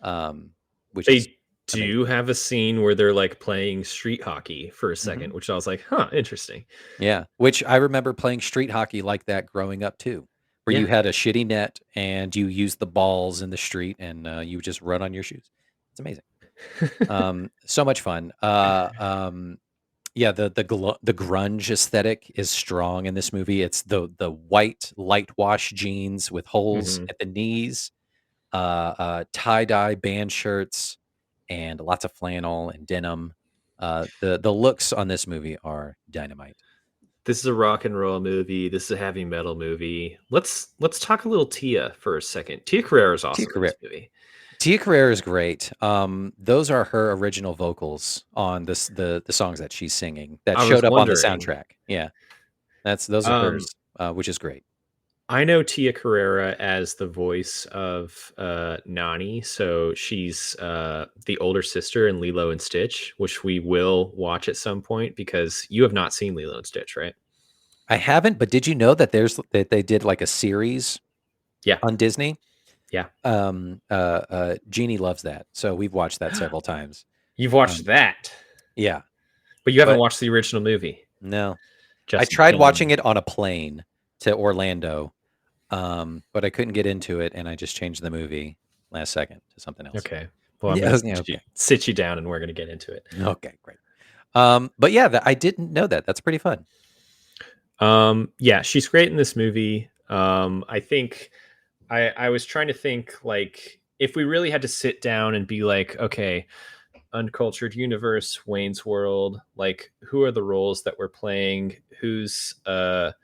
um, which is They do have a scene where they're like playing street hockey for a Mhm. second, which I was like, huh, interesting. Yeah, which I remember playing street hockey like that growing up too, where you Yeah. had a shitty net and you used the balls in the street and, you would just run on your shoes. It's amazing. So much fun. Yeah, the grunge aesthetic is strong in this movie. It's the white light wash jeans with holes Hmm. at the knees, tie-dye band shirts, and lots of flannel and denim. The looks on this movie are dynamite. This is a rock and roll movie. This is a heavy metal movie. Let's talk a little Tia for a second. Tia Carrere is Tia awesome in Carrere this movie. Tia Carrere is great. Those are her original vocals on the songs that she's singing that I was showed up on the wondering. soundtrack. Yeah, those are Um, hers, which is great. I know Tia Carrera as the voice of Nani, so she's the older sister in Lilo and Stitch, which we will watch at some point because you have not seen Lilo and Stitch, right? I haven't, but did you know that they did like a series Yeah, on Disney? yeah. Jeannie loves that, so we've watched that several times. You've watched Um, that, yeah, but you haven't but watched the original movie. no, I Just tried watching done. it on a plane to Orlando, but I couldn't get into it, and I just changed the movie last second to something else. Okay. Well, I'm Yeah, gonna yeah, okay, sit you down, and we're gonna get into it. okay, great. But yeah, I didn't know that. That's pretty fun. Yeah, she's great in this movie. I think I was trying to think like if we really had to sit down and be like, okay, uncultured universe, Wayne's World, like who are the roles that we're playing? Who's the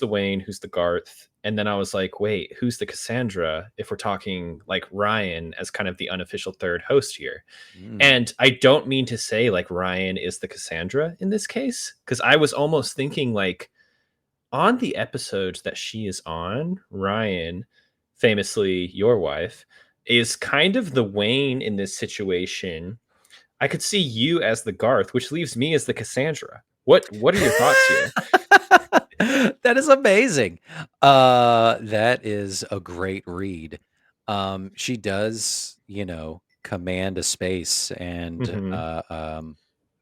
Wayne, who's the Garth? And then I was like, wait, who's the Cassandra if we're talking like Ryan as kind of the unofficial third host here? Mm. And I don't mean to say like Ryan is the Cassandra in this case, because I was almost thinking like on the episodes that she is on, Ryan, famously your wife, is kind of the Wayne in this situation. I could see you as the Garth, which leaves me as the Cassandra. What are your thoughts here? That is amazing. That is a great read. She does, command a space and Hmm.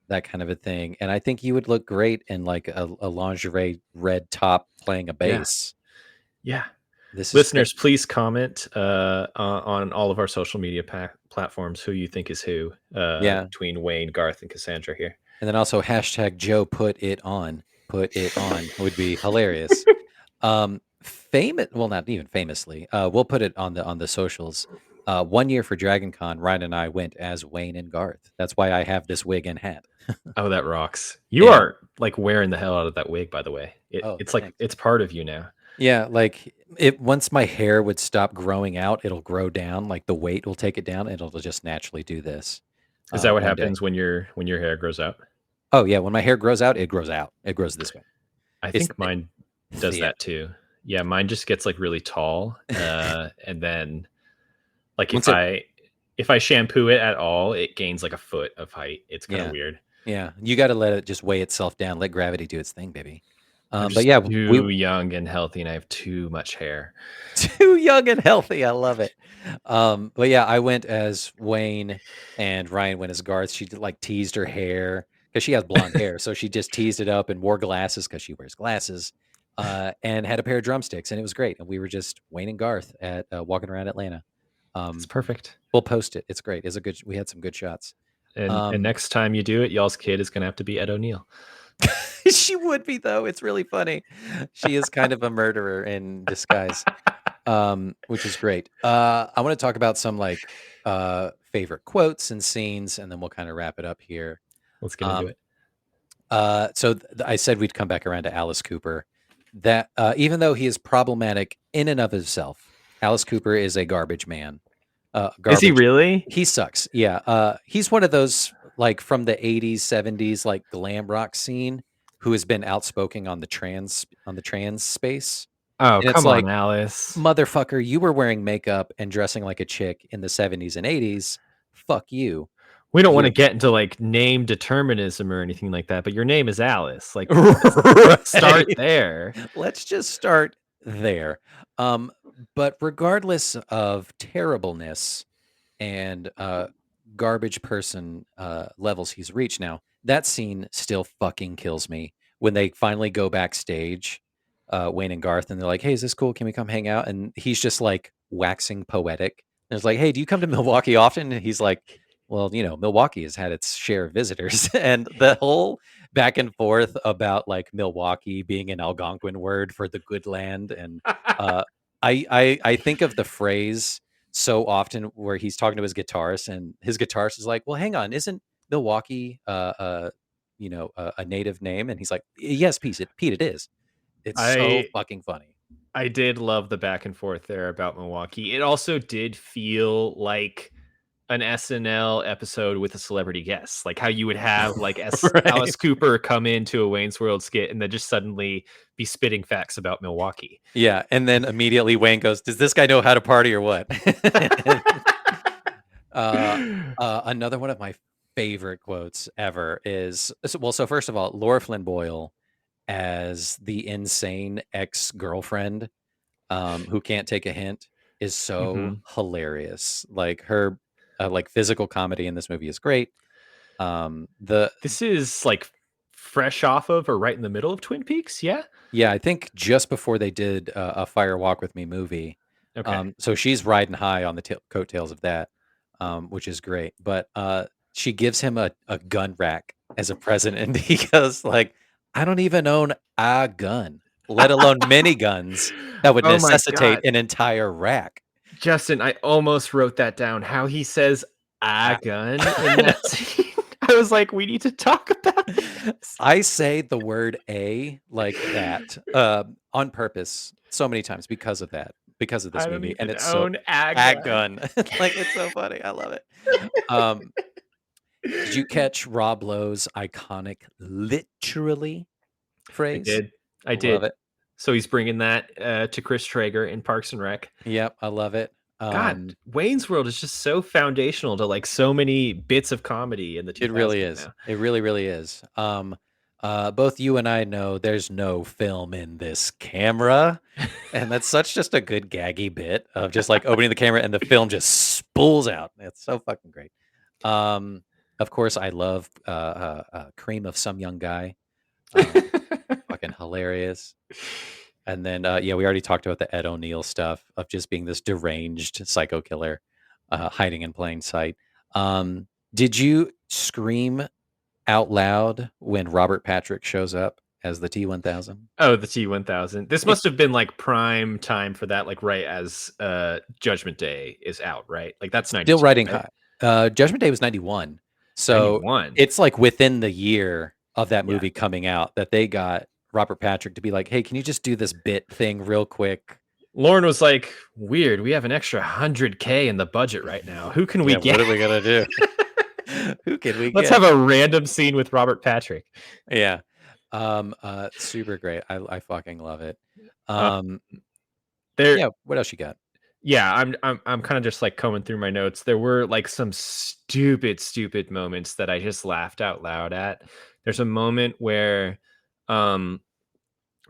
that kind of a thing. And I think you would look great in like a lingerie red top playing a Yeah, bass. yeah. This is great. Listeners, please comment on all of our social media platforms who you think is who Yeah. between Wayne, Garth, and Cassandra here. And then also hashtag Joe put it on. Put it on would be hilarious. Famous, well, not even famously. We'll put it on the socials. One year for Dragon Con, Ryan and I went as Wayne and Garth. That's why I have this wig and hat. Oh, that rocks. You Yeah. are like wearing the hell out of that wig, by the way. Oh, It's like thanks. it's part of you now. Yeah, like it once my hair would stop growing out, it'll grow down. Like the weight will take it down, and it'll just naturally do this. Is that what One day. happens when your hair grows out? Oh yeah, when my hair grows out, it grows out. It grows this way. I It's think mine does yeah. that too. Yeah, mine just gets like really tall, and then like Once it if I shampoo it at all, it gains like a foot of height. It's kind of yeah. weird. Yeah, you gotta let it just weigh itself down, let gravity do its thing, baby. I'm But just yeah, we too young and healthy, and I have too much hair. too young and healthy, I love it. But yeah, I went as Wayne and Ryan went as Garth. She did, like, teased her hair because she has blonde hair, so she just teased it up and wore glasses because she wears glasses, and had a pair of drumsticks, and it was great, and we were just Wayne and Garth at, walking around Atlanta. It's Um, perfect. we'll post it. It's great. We had some good shots. And Um next time you do it, y'all's kid is gonna have to be Ed O'Neill. She would be though, it's really funny. She is kind of a murderer in disguise, which is great. I wanna talk about some, like, favorite quotes and scenes, and then we'll kinda wrap it up here. Let's get into Um, it. I said we'd come back around to Alice Cooper, that, even though he is problematic in and of himself, Alice Cooper is a garbage man. Is he Garbage really? He sucks, yeah, he's one of those, like, from the '80s, '70s, like, glam rock scene who has been outspoken on the trans space, Oh, and it's come on, like, Alice. "Motherfucker, you were wearing makeup and dressing like a chick in the '70s and '80s. Fuck you. We don't want to You're" get into like name determinism or anything like that, but your name is Alice. Like, let's start Right. there. Let's just start there. But regardless of terribleness and, garbage person levels he's reached now. That scene still fucking kills me when they finally go backstage, Wayne and Garth, and they're like, "Hey, is this cool? Can we come hang out?" And he's just like waxing poetic. And it's like, "Hey, do you come to Milwaukee often?" And he's like, "Well, Milwaukee has had its share of visitors." And the whole back and forth about like Milwaukee being an Algonquin word for the good land, and uh, I think of the phrase so often where he's talking to his guitarist, and his guitarist is like, "Well, hang on, isn't Milwaukee, a native name?" And he's like, "Yes, Pete, it is." It's so I fucking funny. I did love the back and forth there about Milwaukee. It also did feel like an SNL episode with a celebrity guest, like how you would have like Right. Alice Cooper come into a Wayne's World skit and then just suddenly be spitting facts about Milwaukee. Yeah, and then immediately Wayne goes, "Does this guy know how to party or what?" Uh, Another one of my favorite quotes ever is so first of all, Laura Flynn Boyle as the insane ex-girlfriend, who can't take a hint, is so Mhm. hilarious. Like her, like physical comedy in this movie is great. The This is like fresh off of or right in the middle of Twin Peaks, yeah? Yeah, I think just before they did a Fire Walk with Me movie, Okay. so she's riding high on the coattails of that, which is great. But she gives him a gun rack as a present, and he goes like, "I don't even own a gun, let alone many guns that would Oh my necessitate god. an entire rack." Justin, I almost wrote that down. How he says "a I, gun" in I that scene. I was like, we need to talk about know. this. I say the word "a" like that on purpose so many times because of I this don't movie, and even it's so own a a gun. gun. Like, it's so funny. I love it. Um, did you catch Rob Lowe's iconic literally I phrase? did. I Love did. it. So he's bringing that to Chris Traeger in Parks and Rec. Yep, I love it. God, Wayne's World is just so foundational to like so many bits of comedy in the It really 2000s is. now. It really, really is. Both you and I know there's no film in this camera, and that's such just a good gaggy bit of just, like, opening the camera and the film just spools out. It's so fucking great. Um, of course, I love, Cream of Some Young Guy. Um, Fucking hilarious. And then, yeah, we already talked about the Ed O'Neill stuff of just being this deranged psycho killer, hiding in plain sight. Did you scream out loud when Robert Patrick shows up as the T-1000? Oh, the T-1000. This must have been like prime time for that, like right as Judgment Day is out, right? Like that's Still 92, riding right? high. Judgment Day was 91. So 91. it's like within the year of that Yeah. movie coming out that they got Robert Patrick to be like, "Hey, can you just do this bit thing real quick?" Lauren was like, "Weird. We have an extra 100K in the budget right now. Who can we Yeah, get? what are we gonna do? Who can we Let's get? have a random scene with Robert Patrick." Yeah. Super great. I fucking love it. Uh, Um, there yeah, what else you got? Yeah, I'm kind of just like combing through my notes. There were like some stupid moments that I just laughed out loud at. There's a moment where um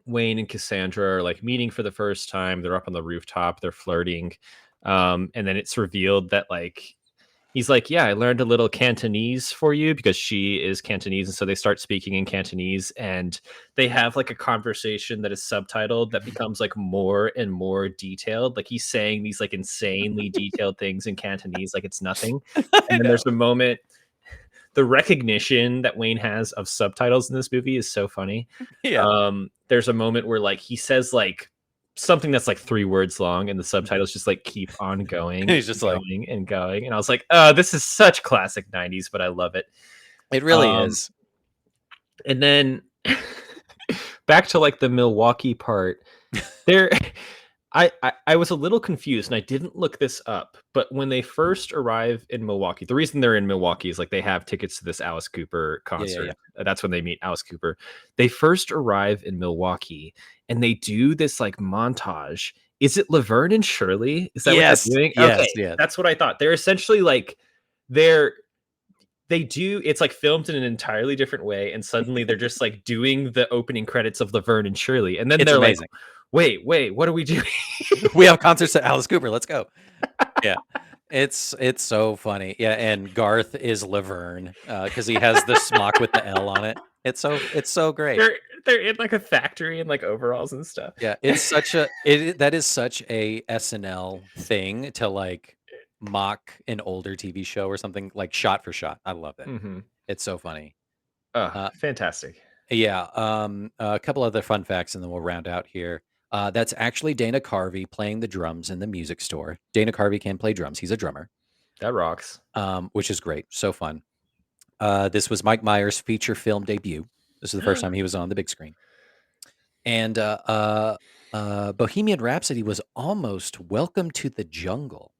Wayne and Cassandra are like meeting for the first time. They're up on the rooftop, they're flirting. And then it's revealed that like he's like, "Yeah, I learned a little Cantonese for you," because she is Cantonese. And so they start speaking in Cantonese and they have like a conversation that is subtitled that becomes like more and more detailed. Like he's saying these like insanely detailed things in Cantonese, like it's nothing. I And then know. there's a moment, the recognition that Wayne has of subtitles in this movie is so funny. Yeah. There's a moment where like he says like something that's like 3 words long and the Mhm. subtitles just like keep on And going he's just and like, going and going, and I was like, "Oh, this is such classic 90s, but I love it." it really um is. and then back to like the Milwaukee part there. I was a little confused and I didn't look this up, but when they first arrive in Milwaukee, the reason they're in Milwaukee is like they have tickets to this Alice Cooper Yeah, yeah, concert. yeah. That's when they meet Alice Cooper. They first arrive in Milwaukee and they do this like montage. Is it Laverne and Shirley? Is that what they're Yes, doing? yes, Okay, yes. that's what I thought. They're essentially like they're they do it's like filmed in an entirely different way, and suddenly they're just like doing the opening credits of Laverne and Shirley, and then It's they're like, amazing. wait, what are we doing? We have concerts at Alice Cooper, let's go. Yeah. It's so funny. Yeah, and Garth is Laverne, because he has the smock with the L on it. It's so great. they're they're in like a factory in like overalls and stuff. Yeah, it's such a it that is such a SNL thing to, like, mock an older TV show or something, like, shot for shot. I love it. Hmm. It's so funny. Oh, Uh, fantastic. yeah, a couple other fun facts, and then we'll round out here. That's actually Dana Carvey playing the drums in the music store. Dana Carvey can play drums. He's a drummer, That rocks. which is great. So fun. This was Mike Myers' feature film debut. This is the first time he was on the big screen. And Bohemian Rhapsody was almost Welcome to the Jungle.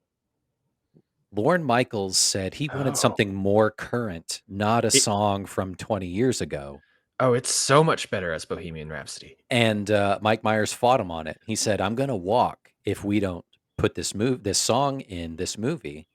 Lorne Michaels said he wanted Oh, something more current, not a it, song from 20 years ago. oh, it's so much better as Bohemian Rhapsody. And Mike Myers fought him on it. He said, "I'm going to walk if we don't put this song in this movie."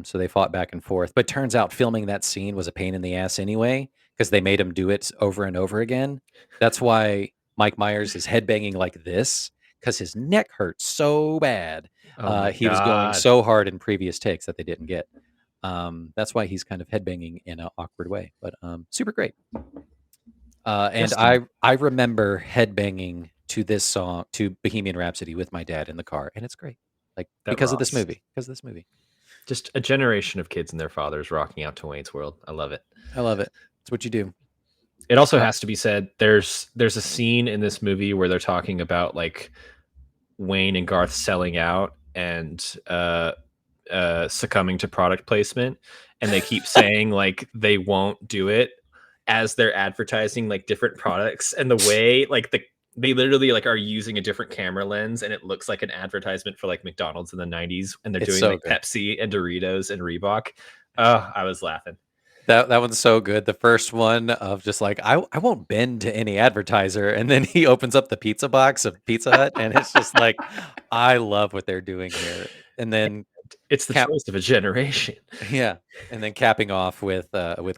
So they fought back and forth. But turns out filming that scene was a pain in the ass anyway, because they made him do it over and over again. That's why Mike Myers is headbanging like this, because his neck hurts so bad. Oh my He was going god, so hard in previous takes that they didn't get. That's why he's kind of headbanging in an awkward way, but super great. And Justin, I remember headbanging to this song, to Bohemian Rhapsody, with my dad in the car, and it's great. Like, that because of this rocks. movie. Because of this movie. Just a generation of kids and their fathers rocking out to Wayne's World. I love it. I love it. It's what you do. It also Uh, has to be said. There's a scene in this movie where they're talking about like Wayne and Garth selling out and succumbing to product placement, and they keep saying like they won't do it as they're advertising like different products, and the way like they literally like are using a different camera lens and it looks like an advertisement for like McDonald's in the 90s, and they're it's doing so like good. Pepsi and Doritos and Reebok. Oh, I was laughing. That one's so good. The first one of just like, I won't bend to any advertiser, and then he opens up the pizza box of Pizza Hut, and it's just like, I love what they're doing here. And then It's the cap choice of a generation. yeah, and then capping off with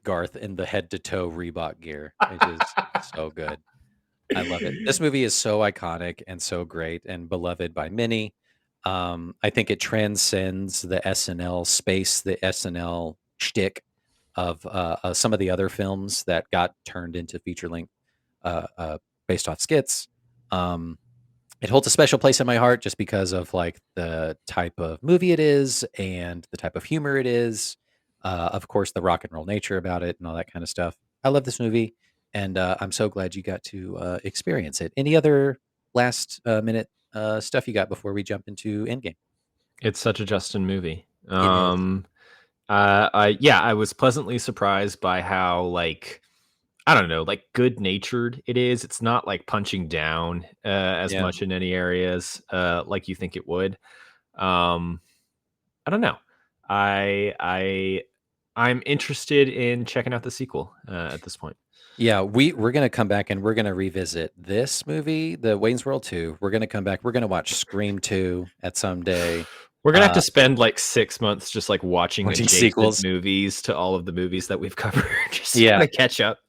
Garth in the head to toe Reebok gear, which is so good. I love it. This movie is so iconic and so great and beloved by many. I think it transcends the SNL space, the SNL shtick of some of the other films that got turned into feature length based off skits. Um, it holds a special place in my heart just because of like the type of movie it is and the type of humor it is. Of course, the rock and roll nature about it and all that kind of stuff. I love this movie, and I'm so glad you got to experience it. Any other last minute stuff you got before we jump into Endgame? It's such a Justin movie. It is. I was pleasantly surprised by how like I don't know, like good natured it is. It's not like punching down as Yeah. much in any areas like you think it would. Um, I don't know. I I'm interested in checking out the sequel at this point. Yeah, we're gonna come back and we're gonna revisit this movie, the Wayne's World 2. We're gonna come back. We're gonna watch Scream 2 at some day. We're gonna have Uh, to spend like 6 months just like watching watching adjacent sequels. movies to all of the movies that we've covered, just to kind Yeah, of catch up.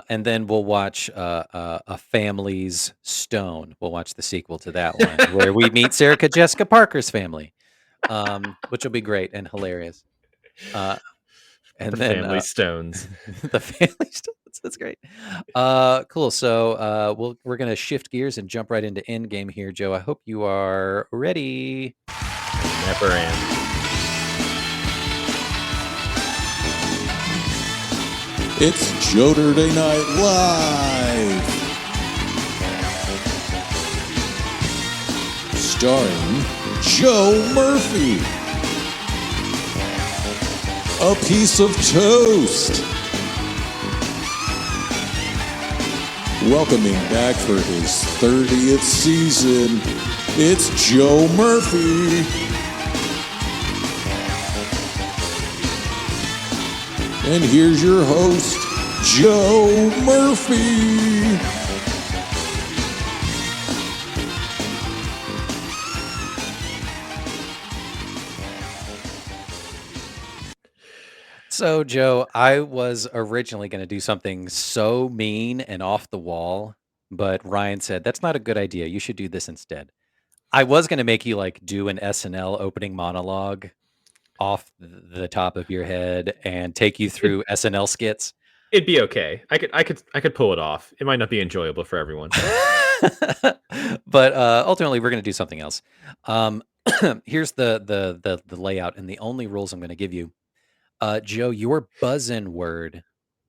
and then we'll watch A Family's Stone. We'll watch the sequel to that one, where we meet Sarah Jessica Parker's family, which will be great and hilarious. Uh, The and then Family Stones. the Family Stone. That's great. Cool. So we're gonna shift gears and jump right into Endgame here, Joe. I hope you are ready. Never am. It's Joturday Night Live, starring Joe Murphy, a piece of toast. Welcoming back for his 30th season, it's Joe Murphy. And here's your host, Joe Murphy. So, Joe, I was originally going to do something so mean and off the wall, but Ryan said that's not a good idea. You should do this instead. I was going to make you like do an SNL opening monologue off the top of your head and take you It, through SNL skits? it'd be okay. I could pull it off. It might not be enjoyable for everyone. But ultimately, we're going to do something else. Um, here's the layout and the only rules I'm going to give you. Joe, your buzz-in word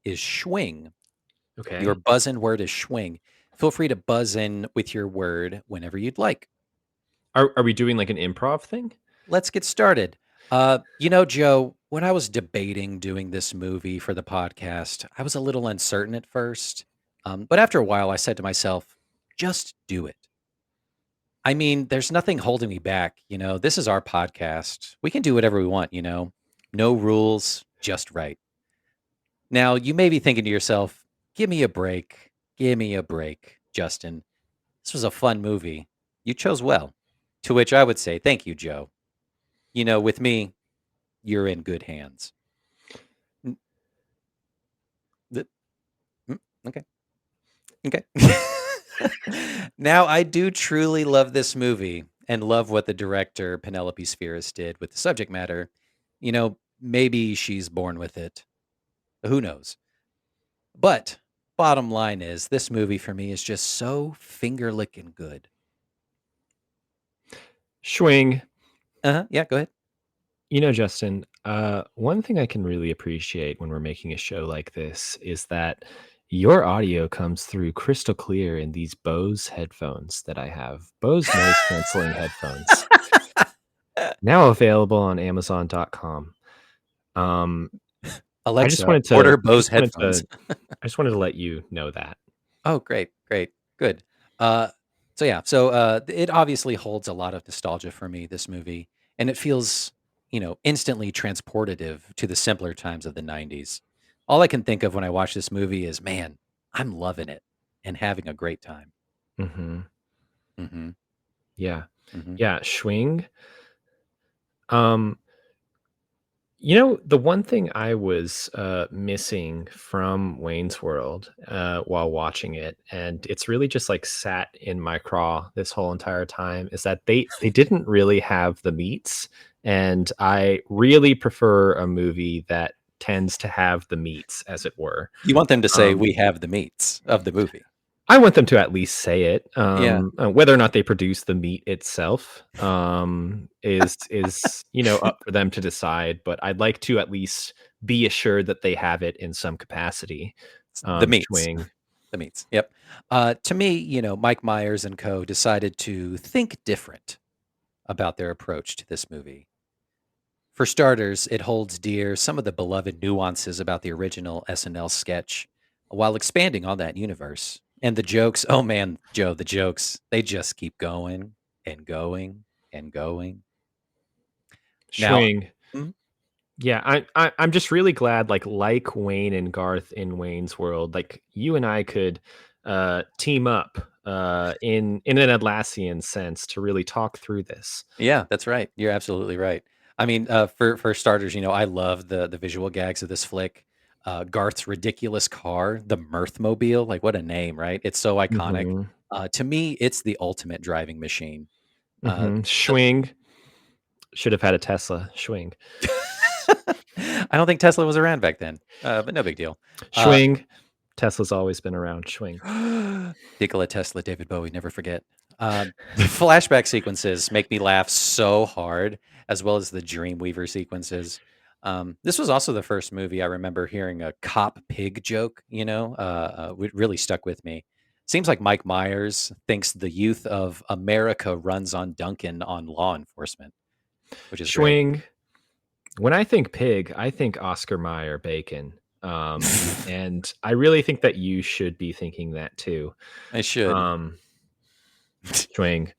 is schwing. Your Okay. buzz-in word is schwing. Feel free to buzz in with your word whenever you'd like. Are we doing like an improv thing? Let's get started. Joe, when I was debating doing this movie for the podcast, I was a little uncertain at first. But after a while, I said to myself, just do it. I mean, there's nothing holding me back. This is our podcast. We can do whatever we want. No rules, just right. Now, you may be thinking to yourself, give me a break. Give me a break, Justin. This was a fun movie. You chose well. To which I would say, thank you, Joe. With me, you're in good hands. N- th- Okay. Okay. Now, I do truly love this movie and love what the director, Penelope Spheris, did with the subject matter. Maybe she's born with it. Who knows? But bottom line is, this movie for me is just so finger licking good. Schwing. Yeah, go ahead. Justin, one thing I can really appreciate when we're making a show like this is that your audio comes through crystal clear in these Bose headphones that I have. Bose noise canceling headphones. Now available on Amazon.com. I just Alexa, wanted to order I Bose just wanted headphones. to I just wanted to let you know that. Oh, great, great, good. Uh, so it obviously holds a lot of nostalgia for me, this movie, and it feels, instantly transportative to the simpler times of the '90s. All I can think of when I watch this movie is, man, I'm loving it and having a great time. Hmm. Hmm. Yeah. Hmm. Yeah. Schwing. Um, the one thing I was missing from Wayne's World while watching it, and it's really just like sat in my craw this whole entire time, is that they didn't really have the meats, and I really prefer a movie that tends to have the meats, as it were. You want them to say, Um, "We have the meats of the movie." I want them to at least say it. Yeah, Whether or not they produce the meat itself is up for them to decide. But I'd like to at least be assured that they have it in some capacity. the meats. Schwing. The meats. Yep. To me, Mike Myers and co. decided to think different about their approach to this movie. For starters, it holds dear some of the beloved nuances about the original SNL sketch while expanding on that universe. And the jokes, oh man, Joe, the jokes, they just keep going and going and going. Now, Schwing. mm, Yeah, I'm just really glad, like Wayne and Garth in Wayne's World, like you and I could team up in an Atlassian sense to really talk through this. yeah, that's right. You're absolutely right. I mean, for starters, I love the visual gags of this flick. Garth's ridiculous car, the Mirthmobile, like what a name, right? It's so iconic. Hmm. To me, it's the ultimate driving machine. Uh, the, Schwing. Should have had a Tesla. Schwing. I don't think Tesla was around back then, but no big deal. Uh, Schwing. Tesla's always been around. Schwing. Nikola Tesla, David Bowie, never forget. The flashback sequences make me laugh so hard, as well as the Dreamweaver sequences. This was also the first movie I remember hearing a cop pig joke. It really stuck with me. Seems like Mike Myers thinks the youth of America runs on Duncan on law enforcement, which is great. Schwing. When I think pig, I think Oscar Mayer bacon. And I really think that you should be thinking that too. I should. Um, Schwing.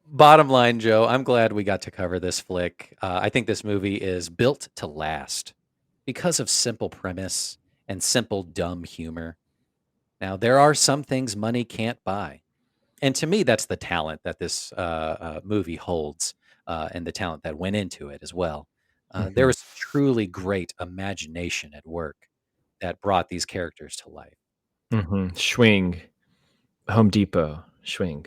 Bottom line, Joe, I'm glad we got to cover this flick. I think this movie is built to last because of simple premise and simple dumb humor. Now, there are some things money can't buy. And to me, that's the talent that this movie holds and the talent that went into it as well. There Hmm. was truly great imagination at work that brought these characters to life. Hmm. Schwing. Home Depot. Schwing.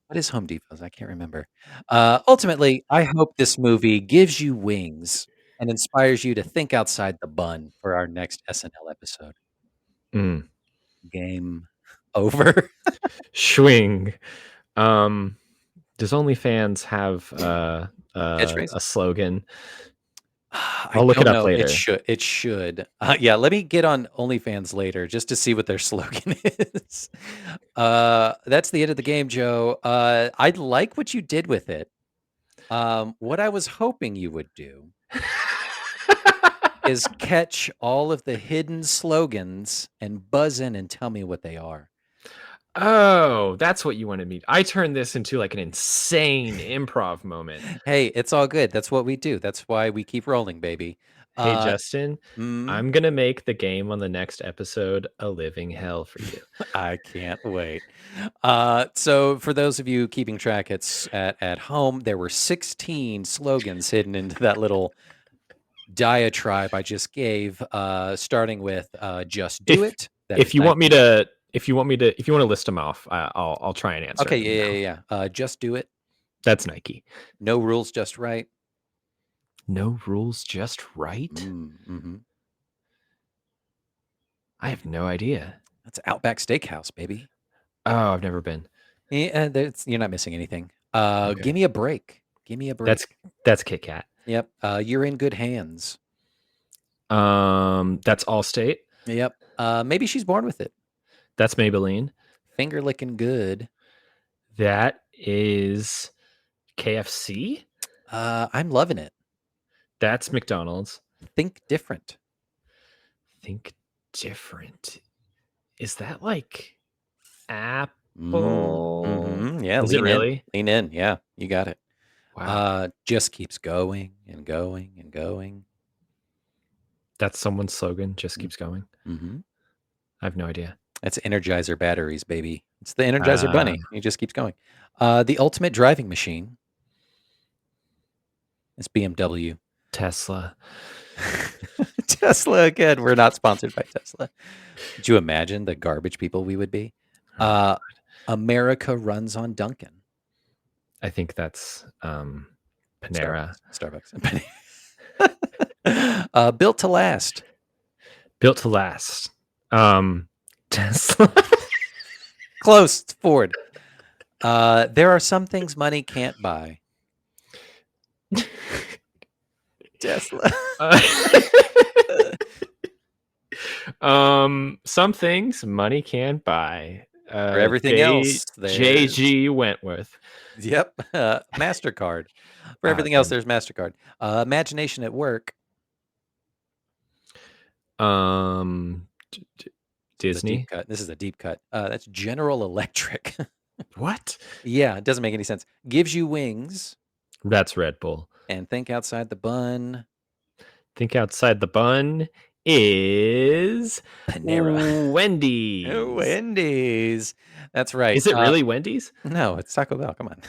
What is Home Depot's? I can't remember. Ultimately, I hope this movie gives you wings and inspires you to think outside the bun for our next SNL episode. Mm. Game over. Schwing. Does OnlyFans have Catchphrase? a slogan? I I'll look it don't up know. It later. should. It should. Yeah, let me get on OnlyFans later just to see what their slogan is. That's the end of the game, Joe. I like what you did with it. What I was hoping you would do is catch all of the hidden slogans and buzz in and tell me what they are. Oh, that's what you wanted me. I turned this into like an insane improv moment. Hey, it's all good. That's what we do. That's why we keep rolling, baby. Hey, Uh, Justin, mm, I'm gonna make the game on the next episode a living hell for you. I can't wait. So for those of you keeping track, it's at home. There were 16 slogans hidden into that little diatribe I just gave. Starting with "Just do If it." That is if you want me 19. to, if you want me to, if you want to list them off, I'll try and answer Okay, them now. yeah. "Just do it." That's Nike. No rules, just right. No rules, just right. Mm-hmm. I have no idea. That's Outback Steakhouse, baby. Oh, I've never been. Yeah, you're not missing anything. Okay. Give me a break. Give me a break. That's Kit Kat. Yep. You're in good hands. That's Allstate. Yep. Maybe she's born with it. That's Maybelline. Finger licking good. That is KFC. I'm loving it. That's McDonald's. Think different. Think different. Is that like Apple? Mm-hmm. Yeah, Is it really? Lean in. Yeah, you got it. Wow. Just keeps going and going and going. That's someone's slogan. Just keeps going. Mm-hmm. I have no idea. That's Energizer batteries, baby. It's the Energizer Bunny. He just keeps going. The ultimate driving machine. It's BMW. Tesla. Tesla again. We're not sponsored by Tesla. Could you imagine the garbage people we would be? America runs on Dunkin'. I think that's Panera. Starbucks. Built to last. Built to last. Tesla. Close. It's Ford. There are some things money can't buy. Tesla. Some things money can't buy. For everything else, JG Wentworth. Yep. MasterCard. For everything else, there's MasterCard. Imagination at work. Disney. This is a deep cut. That's General Electric. What? Yeah, it doesn't make any sense. Gives you wings. That's Red Bull. And think outside the bun. Think outside the bun is Panera. Wendy's. Wendy's. That's right. Is it really Wendy's? No, it's Taco Bell. Come on.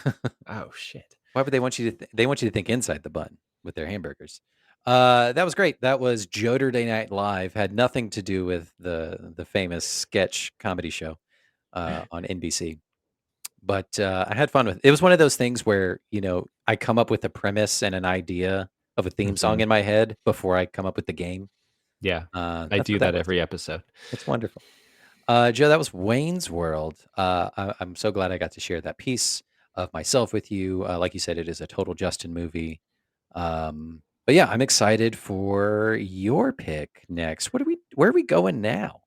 Oh shit. Why would they want you to? They want you to think inside the bun with their hamburgers. That was great. That was Joturday Night Live. Had nothing to do with the famous sketch comedy show on NBC. But I had fun with it. It was one of those things where, I come up with a premise and an idea of a theme song in my head before I come up with the game. Yeah, I That's do what that was. every episode. It's wonderful. Joe, that was Wayne's World. I'm so glad I got to share that piece of myself with you. Like you said, it is a total Justin movie. But yeah, I'm excited for your pick next. Where are we going now?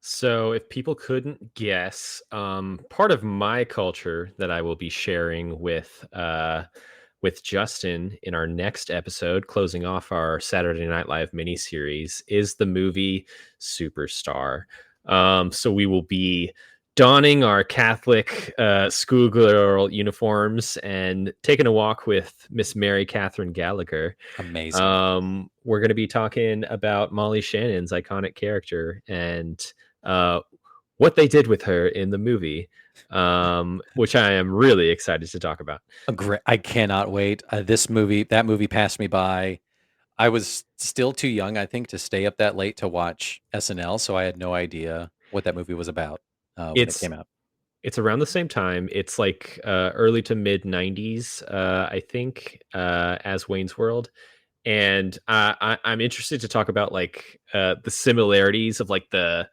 So, if people couldn't guess, part of my culture that I will be sharing with Justin in our next episode, closing off our Saturday Night Live miniseries, is the movie Superstar. So we will be donning our Catholic schoolgirl uniforms and taking a walk with Miss Mary Catherine Gallagher. Amazing. We're going to be talking about Molly Shannon's iconic character and what they did with her in the movie, which I am really excited to talk about. I cannot wait. That movie passed me by. I was still too young, I think, to stay up that late to watch SNL, so I had no idea what that movie was about when it came out. It's around the same time. It's like early to mid '90s, I think, as Wayne's World. And I'm interested to talk about like the similarities of like the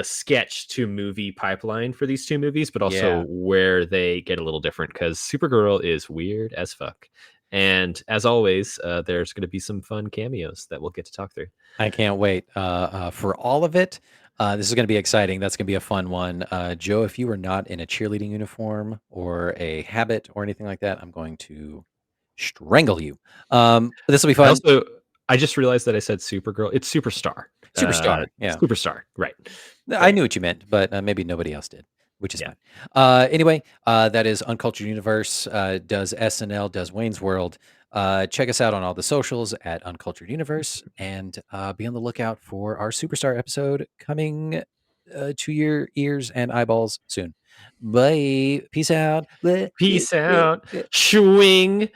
sketch to movie pipeline for these two movies, but also Yeah. where they get a little different because Supergirl is weird as fuck. And as always, there's going to be some fun cameos that we'll get to talk through. I can't wait for all of it. This is going to be exciting. That's going to be a fun one. Joe, if you are not in a cheerleading uniform or a habit or anything like that, I'm going to strangle you. But this will be I fun. also I just realized that I said Supergirl. It's Superstar. Superstar. Yeah. Superstar. Right. I knew what you meant, but maybe nobody else did, which is Yeah. fine. Anyway, that is Uncultured Universe, does SNL, does Wayne's World. Check us out on all the socials at Uncultured Universe and be on the lookout for our Superstar episode coming to your ears and eyeballs soon. Bye. Peace out. Peace out. Schwing.